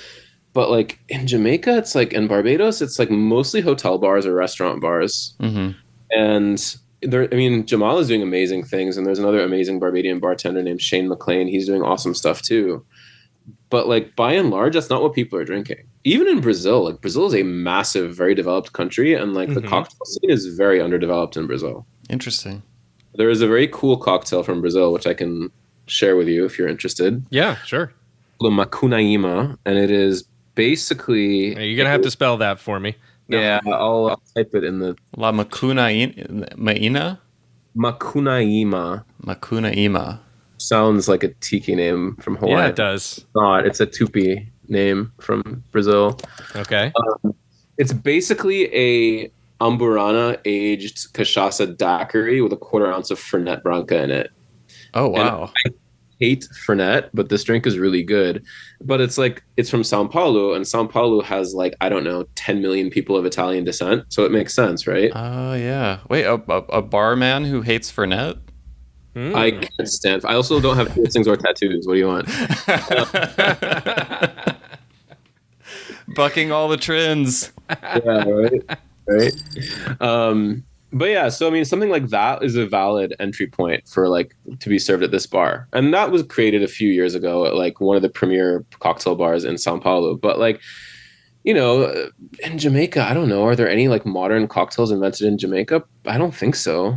But like in Jamaica, it's like, in Barbados, it's like mostly hotel bars or restaurant bars. Mm-hmm. And Jamal is doing amazing things, and there's another amazing Barbadian bartender named Shane McLean. He's doing awesome stuff too. But like by and large, that's not what people are drinking. Even in Brazil, like Brazil is a massive, very developed country, and like the cocktail scene is very underdeveloped in Brazil. Interesting. There is a very cool cocktail from Brazil, which I can share with you if you're interested. Yeah, sure. The Macunaíma, and it is basically... You're going to have to spell that for me. No. Yeah, I'll type it in the... La Macunaíma? Macunaíma. Sounds like a tiki name from Hawaii. Yeah, it does. It's a Tupi name from Brazil. Okay. It's basically a Amburana aged cachaça daiquiri with a 1/4 ounce of Fernet Branca in it. Oh, wow. hate Fernet, but this drink is really good. But it's like it's from Sao Paulo, and Sao Paulo has like I don't know 10 million people of Italian descent, so it makes sense, right? Oh, yeah. Wait, a barman who hates Fernet? I can't stand. I also don't have piercings or tattoos. What do you want? Bucking all the trends. Yeah, right. But yeah, so I mean, something like that is a valid entry point for like to be served at this bar, and that was created a few years ago at like one of the premier cocktail bars in Sao Paulo. But like, you know, in Jamaica, I don't know, are there any like modern cocktails invented in Jamaica? I don't think so.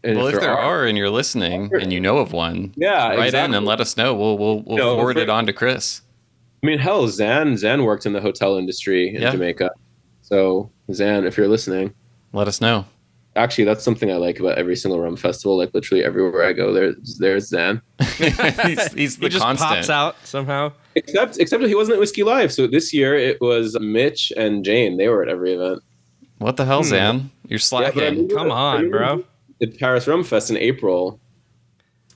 And Well, if there are and you're listening and you know of one, yeah, write exactly. in and let us know. We'll forward it on to Chris. I mean, hell, Zan worked in the hotel industry in Jamaica. So Zan, if you're listening, let us know. Actually, that's something I like about every single rum festival. Like literally everywhere I go, there's Zan. he's the he just constant. pops out somehow. Except that he wasn't at Whisky Live. So this year it was Mitch and Jane. They were at every event. What the hell, Zan? You're slacking. Come on, bro. At Paris RumFest in April,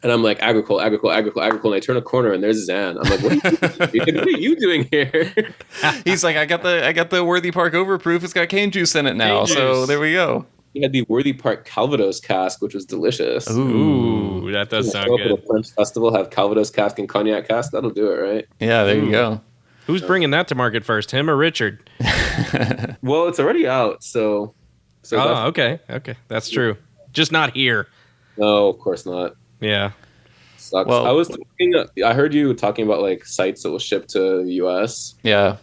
and I'm like agricole, and I turn a corner and there's Zan. I'm like, what are you doing here? He's like, I got the Worthy Park Overproof. It's got cane juice in it now. So there we go. He had the Worthy Park Calvados cask, which was delicious. Ooh, that does sound good. At a French festival, have Calvados cask and cognac cask. That'll do it, right? Yeah, there you go. Who's bringing that to market first, him or Richard? Well, it's already out, so okay, that's true. Just not here. No, of course not. Yeah. Sucks. Well, I heard you talking about like sites that will ship to the US. Yeah.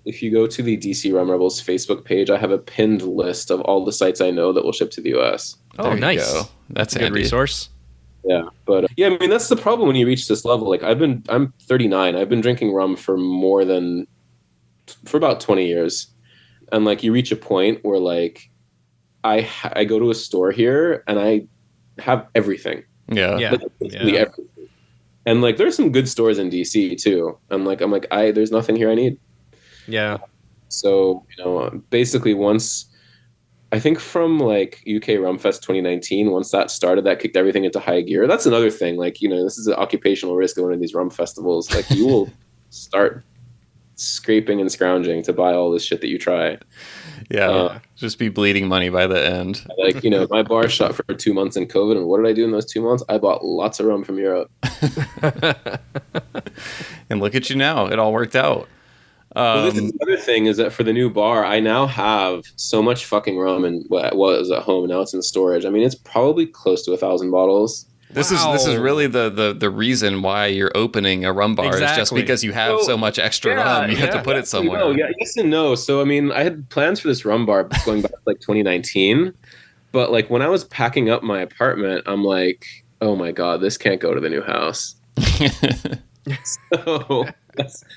If you go to the DC Rum Rebels Facebook page, I have a pinned list of all the sites I know that will ship to the US. Oh, nice. Go. That's a good resource. Yeah, but yeah, I mean that's the problem when you reach this level. Like I'm 39. I've been drinking rum for about 20 years, and like you reach a point where like I go to a store here and I have everything. Yeah. Everything. And like there's some good stores in DC too. I'm like there's nothing here I need. Yeah. So, basically once I think from like UK RumFest 2019, once that started, that kicked everything into high gear. That's another thing. Like, this is an occupational risk of one of these rum festivals. Like you will start scraping and scrounging to buy all this shit that you try. Yeah. Just be bleeding money by the end. Like, my bar shut for 2 months in COVID. And what did I do in those 2 months? I bought lots of rum from Europe. And look at you now. It all worked out. Well, this is the other thing is that for the new bar, I now have so much fucking rum and what was at home. Now it's in storage. I mean, it's probably close to 1,000 bottles. This is really the reason why you're opening a rum bar is just because you have so much extra rum. You have to put it somewhere. No, yes and no. So I mean, I had plans for this rum bar going back to like 2019, but like when I was packing up my apartment, I'm like, oh my god, this can't go to the new house. So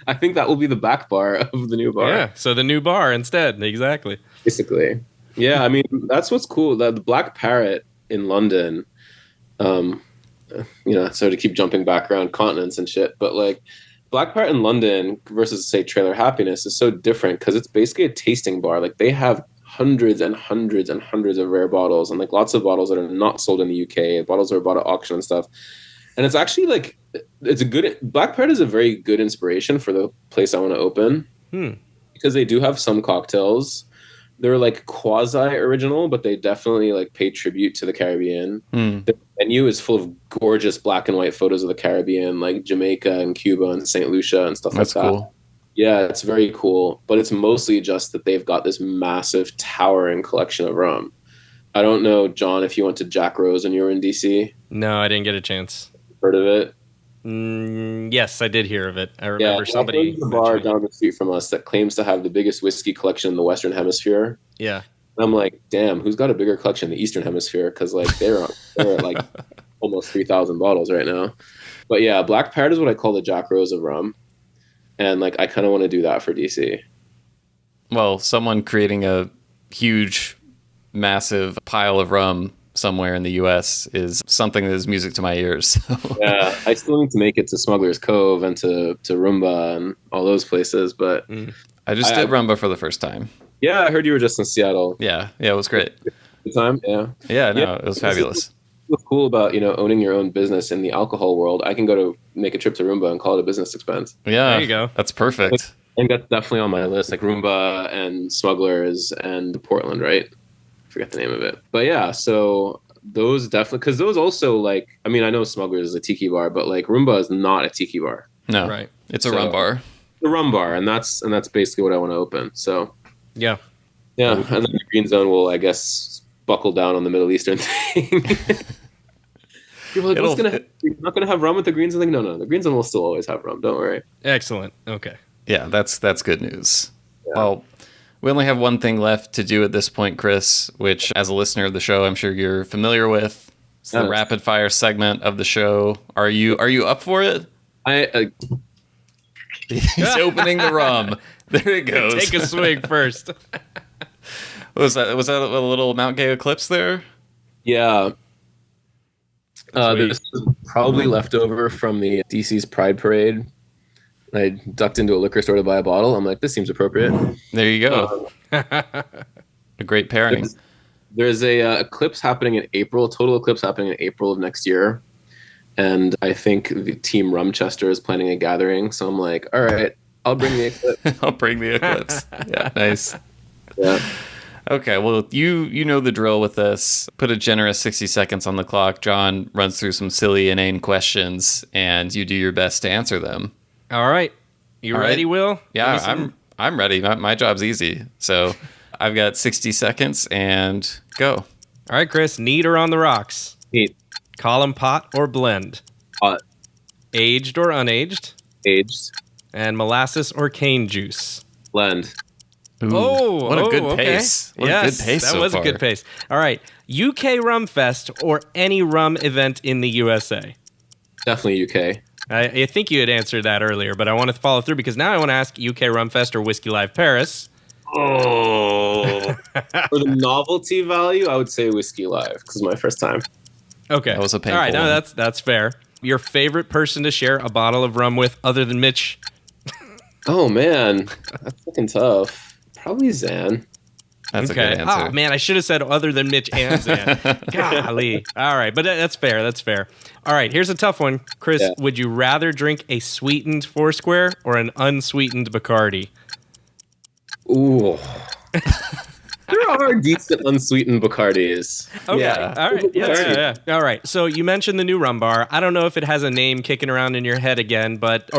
I think that will be the back bar of the new bar. Yeah. So the new bar instead. Exactly. Basically. Yeah. I mean, that's what's cool. The Black Parrot in London. So to keep jumping back around continents and shit, but like Black Parrot in London versus say Trailer Happiness is so different because it's basically a tasting bar. Like they have hundreds and hundreds and hundreds of rare bottles and like lots of bottles that are not sold in the UK, bottles that are bought at auction and stuff. And it's actually like Black Parrot is a very good inspiration for the place I want to open because they do have some cocktails. They're like quasi original, but they definitely like pay tribute to the Caribbean. The menu is full of gorgeous black and white photos of the Caribbean, like Jamaica and Cuba and St. Lucia and stuff like that. That's cool. Yeah, it's very cool, but it's mostly just that they've got this massive towering collection of rum. I don't know, John, if you went to Jack Rose when you were in DC. No, I didn't get a chance. Heard of it? Yes, I did hear of it. I remember somebody. There's a bar down the street from us that claims to have the biggest whiskey collection in the Western Hemisphere. Yeah. And I'm like, damn, who's got a bigger collection in the Eastern Hemisphere? Because like they're at like almost 3,000 bottles right now. But yeah, Black Parrot is what I call the Jack Rose of rum, and like I kind of want to do that for DC. Well, someone creating a huge, massive pile of rum somewhere in the U.S. is something that is music to my ears. So. Yeah, I still need to make it to Smuggler's Cove and to Roomba and all those places, but I just did Roomba for the first time. Yeah, I heard you were just in Seattle. Yeah, it was great. Good time, yeah. Yeah, no, it was fabulous. what's cool about, owning your own business in the alcohol world. I can go to make a trip to Roomba and call it a business expense. Yeah, There you go. That's perfect. I think that's definitely on my list, like Roomba and Smugglers and Portland, right? Forget the name of it. But yeah, so those definitely, because those also, like, I mean, I know Smugglers is a tiki bar, but like Roomba is not a tiki bar. No, Right. It's a So- rum bar. The rum bar, and that's basically what I want to open. So Yeah. yeah, and then the Green Zone will, I guess, buckle down on the Middle Eastern thing. People are like, you're not gonna have rum with the Green Zone? Like, no, the Green Zone will still always have rum. Don't worry. Excellent. Okay. Yeah, that's good news. Yeah. Well, we only have one thing left to do at this point, Chris, which as a listener of the show, I'm sure you're familiar with. It's the Yes. rapid fire segment of the show. Are you up for it? He's opening the rum. There it goes. Take a swig first. Was that a little Mount Gay eclipse there? Yeah. Sweet. This was probably leftover from the DC's Pride Parade. I ducked into a liquor store to buy a bottle. I'm like, this seems appropriate. There you go. A great pairing. There's a eclipse happening in April, total eclipse happening in April of next year. And I think the team Rumchester is planning a gathering. So I'm like, all right, I'll bring the eclipse. I'll bring the eclipse. Yeah, nice. Yeah. Okay, well, you know the drill with this. Put a generous 60 seconds on the clock. John runs through some silly, inane questions, and you do your best to answer them. All right. You All ready, right. Will? Yeah, Give me some- I'm ready. My job's easy. So I've got 60 seconds, and go. All right, Chris. Neat or on the rocks? Neat. Column pot or blend? Hot. Aged or unaged? Aged. And molasses or cane juice? Blend. Ooh, Oh, what a good okay. pace. What a good pace that so was far. a good pace. All right. UK RumFest or any rum event in the USA? Definitely UK. I think you had answered that earlier, but I want to follow through because now I want to ask UK RumFest or Whisky Live Paris. Oh. For the novelty value, I would say Whisky Live because it's my first time. Okay. That was a painful All right, no, one. that's fair. Your favorite person to share a bottle of rum with other than Mitch? Oh man, that's fucking tough. Probably Zan. That's a good answer. Oh, man, I should have said other than Mitch and Zan. Golly. All right, but that's fair. That's fair. All right, here's a tough one. Chris, Yeah. would you rather drink a sweetened Foursquare or an unsweetened Bacardi? Ooh. There are decent unsweetened Bacardis. Okay. Yeah. All right. Bacardi. Yeah. All right. So you mentioned the new rum bar. I don't know if it has a name kicking around in your head again, but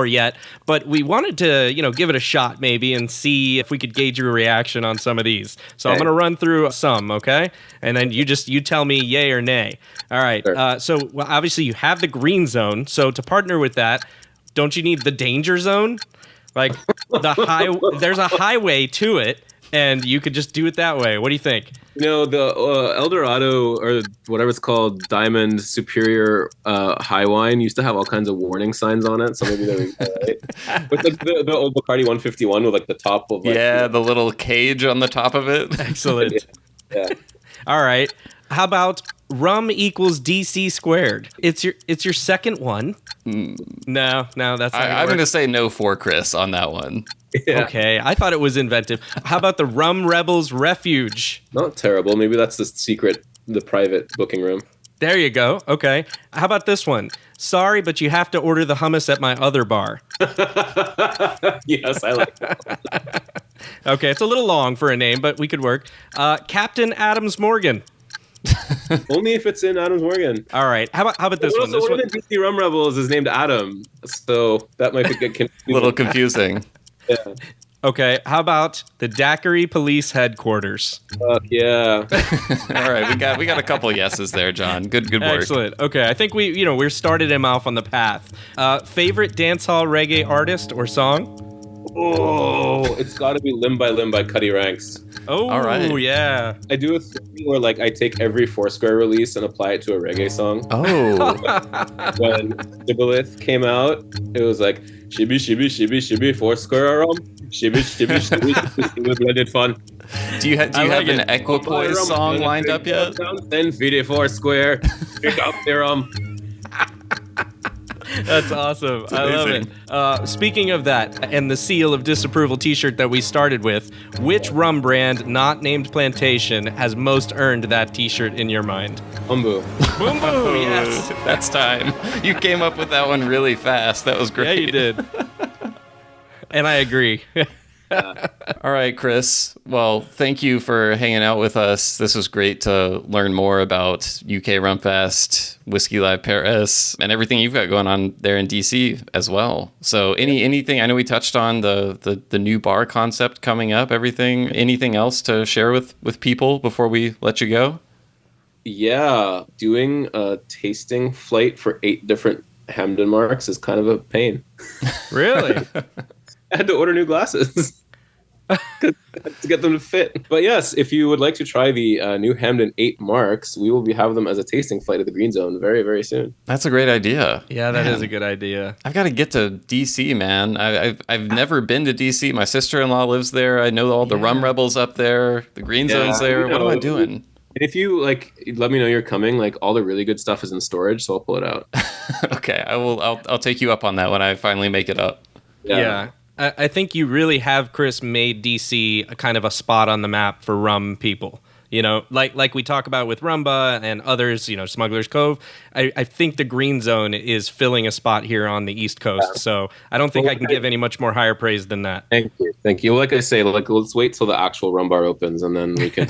we wanted to, give it a shot maybe and see if we could gauge your reaction on some of these. So I'm Okay. going to run through some, okay? And then you tell me yay or nay. All right. Sure. So obviously you have the green zone. So to partner with that, don't you need the danger zone? Like there's a highway to it. And you could just do it that way. What do you think? The El Dorado or whatever it's called, Diamond Superior High Wine used to have all kinds of warning signs on it. So maybe they're right. With the old Bacardi 151 with like the top of like, Yeah, the little cage on the top of it. Excellent. yeah. All right. How about rum equals DC squared? It's your second one. No, that's not I'm going to say no for Chris on that one. Yeah. Okay, I thought it was inventive. How about the Rum Rebels Refuge? Not terrible. Maybe that's the private booking room. There you go. Okay. How about this one? Sorry, but you have to order the hummus at my other bar. Yes, I like that. Okay, it's a little long for a name, but we could work. Captain Adams Morgan. Only if it's in Adams Morgan. All right. How about this one? Also, This one one. of the DC Rum Rebels is named Adam, so that might get confusing. A little confusing. Yeah. Okay. How about the Daiquiri Police Headquarters? Fuck yeah. All right, we got a couple yeses there, John. Good work. Excellent. Okay, I think we started him off on the path. Favorite dancehall reggae artist or song? Oh, it's got to be Limb by Limb by Cuddy Ranks. Oh, All right. yeah. I do a thing where like I take every Foursquare release and apply it to a reggae song. Oh, When Shibboleth came out, it was like shibby shibby shibby shibby Foursquare rum, shibby shibby shibby shibby blended fun. do you have like an it. equipoise song lined up yet? Then feed it Foursquare, pick up their That's awesome. I love amazing. it. Speaking of that, and the seal of disapproval t-shirt that we started with, which rum brand not named Plantation has most earned that t-shirt in your mind? Bumbu. Boom, boom, yes. That's time. You came up with that one really fast. That was Yeah, great. you did. And I agree. All right, Chris. Well, thank you for hanging out with us. This was great to learn more about UK RumFest, Whisky Live Paris, and everything you've got going on there in DC as well. So anything, I know we touched on the new bar concept coming up, everything, anything else to share with people before we let you go? Yeah, doing a tasting flight for 8 different Hamden marks is kind of a pain. Really? I had to order new glasses to get them to fit. But yes, if you would like to try the new Hamden 8 marks, we will be having them as a tasting flight at the Green Zone very, very soon. That's a great idea. Yeah, that is a good idea. I've got to get to DC, man. I've never been to DC. My sister-in-law lives there. I know all the rum rebels up there. The Green Zone's there. What am I doing? If you let me know you're coming. Like, all the really good stuff is in storage, so I'll pull it out. Okay, I'll take you up on that when I finally make it up. Yeah. I think you really have, Chris, made DC a kind of a spot on the map for rum people. You know, like we talk about with Rumba and others, you know, Smuggler's Cove. I think the Green Zone is filling a spot here on the East Coast. So I don't think I can give any much more higher praise than that. Thank you. Thank you. Like I say, let's wait till the actual rum bar opens, and then we can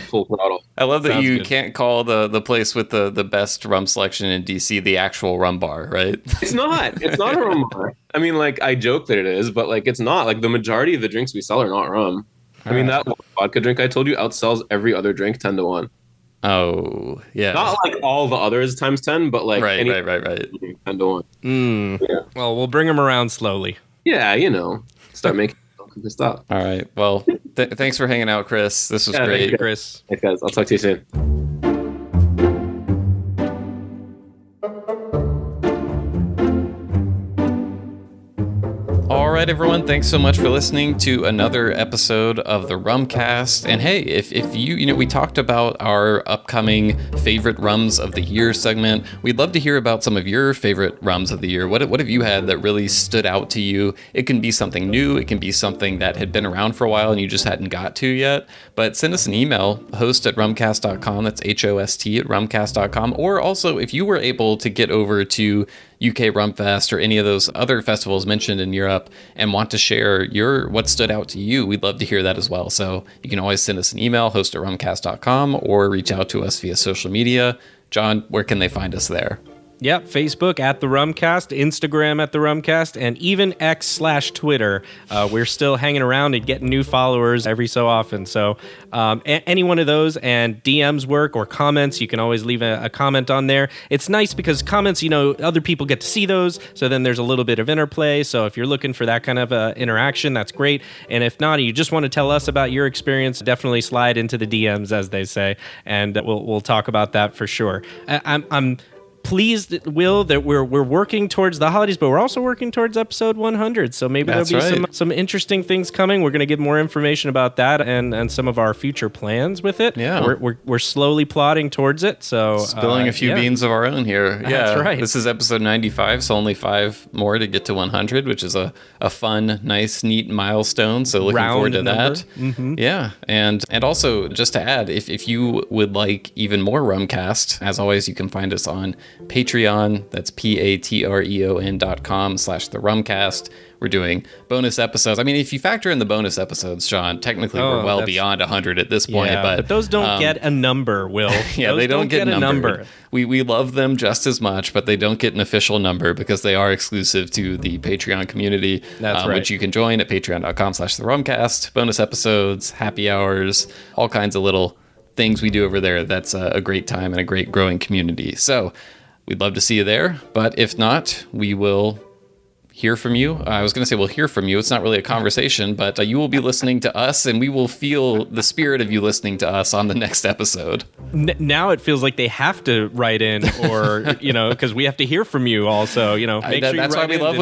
full throttle. I love that Sounds you good. can't call the place with the best rum selection in DC the actual rum bar, right? It's not. It's not a rum bar. I mean, like, I joke that it is, but like, it's not. Like, the majority of the drinks we sell are not rum. I mean, that vodka drink I told you outsells every other drink 10 to 1. Oh, yeah. Not like all the others times 10, but like Right. 10 to 1. Yeah. Well, we'll bring them around slowly. Yeah, start making good stuff. All right. Well, thanks for hanging out, Chris. This was Yeah, great. Thank you, Chris. Thanks, guys. I'll talk to you soon. All right, everyone. Thanks so much for listening to another episode of the Rumcast. And hey, if you we talked about our upcoming favorite rums of the year segment. We'd love to hear about some of your favorite rums of the year. What have you had that really stood out to you? It can be something new. It can be something that had been around for a while and you just hadn't got to yet. But send us an email, host@rumcast.com. That's HOST at rumcast.com. Or also, if you were able to get over to UK RumFest or any of those other festivals mentioned in Europe and want to share what stood out to you, we'd love to hear that as well. So you can always send us an email, host@rumcast.com, or reach out to us via social media. John, where can they find us there? Yep, Facebook at the Rumcast, Instagram at the Rumcast, and even X/Twitter. We're still hanging around and getting new followers every so often. So any one of those and DMs work or comments, you can always leave a comment on there. It's nice because comments, other people get to see those. So then there's a little bit of interplay. So if you're looking for that kind of interaction, that's great. And if not, you just want to tell us about your experience, definitely slide into the DMs, as they say, and we'll talk about that for sure. I'm pleased, Will, that we're working towards the holidays, but we're also working towards episode 100. So maybe That's there'll be right. some interesting things coming. We're going to give more information about that and some of our future plans with it. Yeah. We're slowly plotting towards it. So Spilling a few yeah. beans of our own here. That's right. This is episode 95, so only 5 more to get to 100, which is a fun, nice, neat milestone. So looking Round forward to number. that. Mm-hmm. Yeah. And also, just to add, if you would like even more Rumcast, as always, you can find us on Patreon. That's patreon.com/the Rumcast. We're doing bonus episodes. I mean, if you factor in the bonus episodes, Sean, technically we're well beyond 100 at this point. Yeah, but those don't get a number, Will. Yeah, Those they don't get a number. We love them just as much, but they don't get an official number because they are exclusive to the Patreon community. That's right. Which you can join at patreon.com/the Rumcast. Bonus episodes, happy hours, all kinds of little things we do over there. That's a great time and a great growing community. So we'd love to see you there. But if not, we will hear from you. I was going to say we'll hear from you. It's not really a conversation, but you will be listening to us, and we will feel the spirit of you listening to us on the next episode. Now it feels like they have to write in, or because we have to hear from you also. Make sure that's you why write we in love and-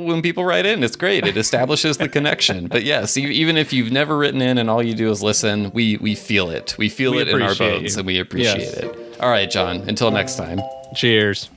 when people write in. It's great. It establishes the connection. But yes, even if you've never written in and all you do is listen, we feel it. We feel it in our appreciate bones, you. and we appreciate Yes. it. All right, John. Until next time. Cheers.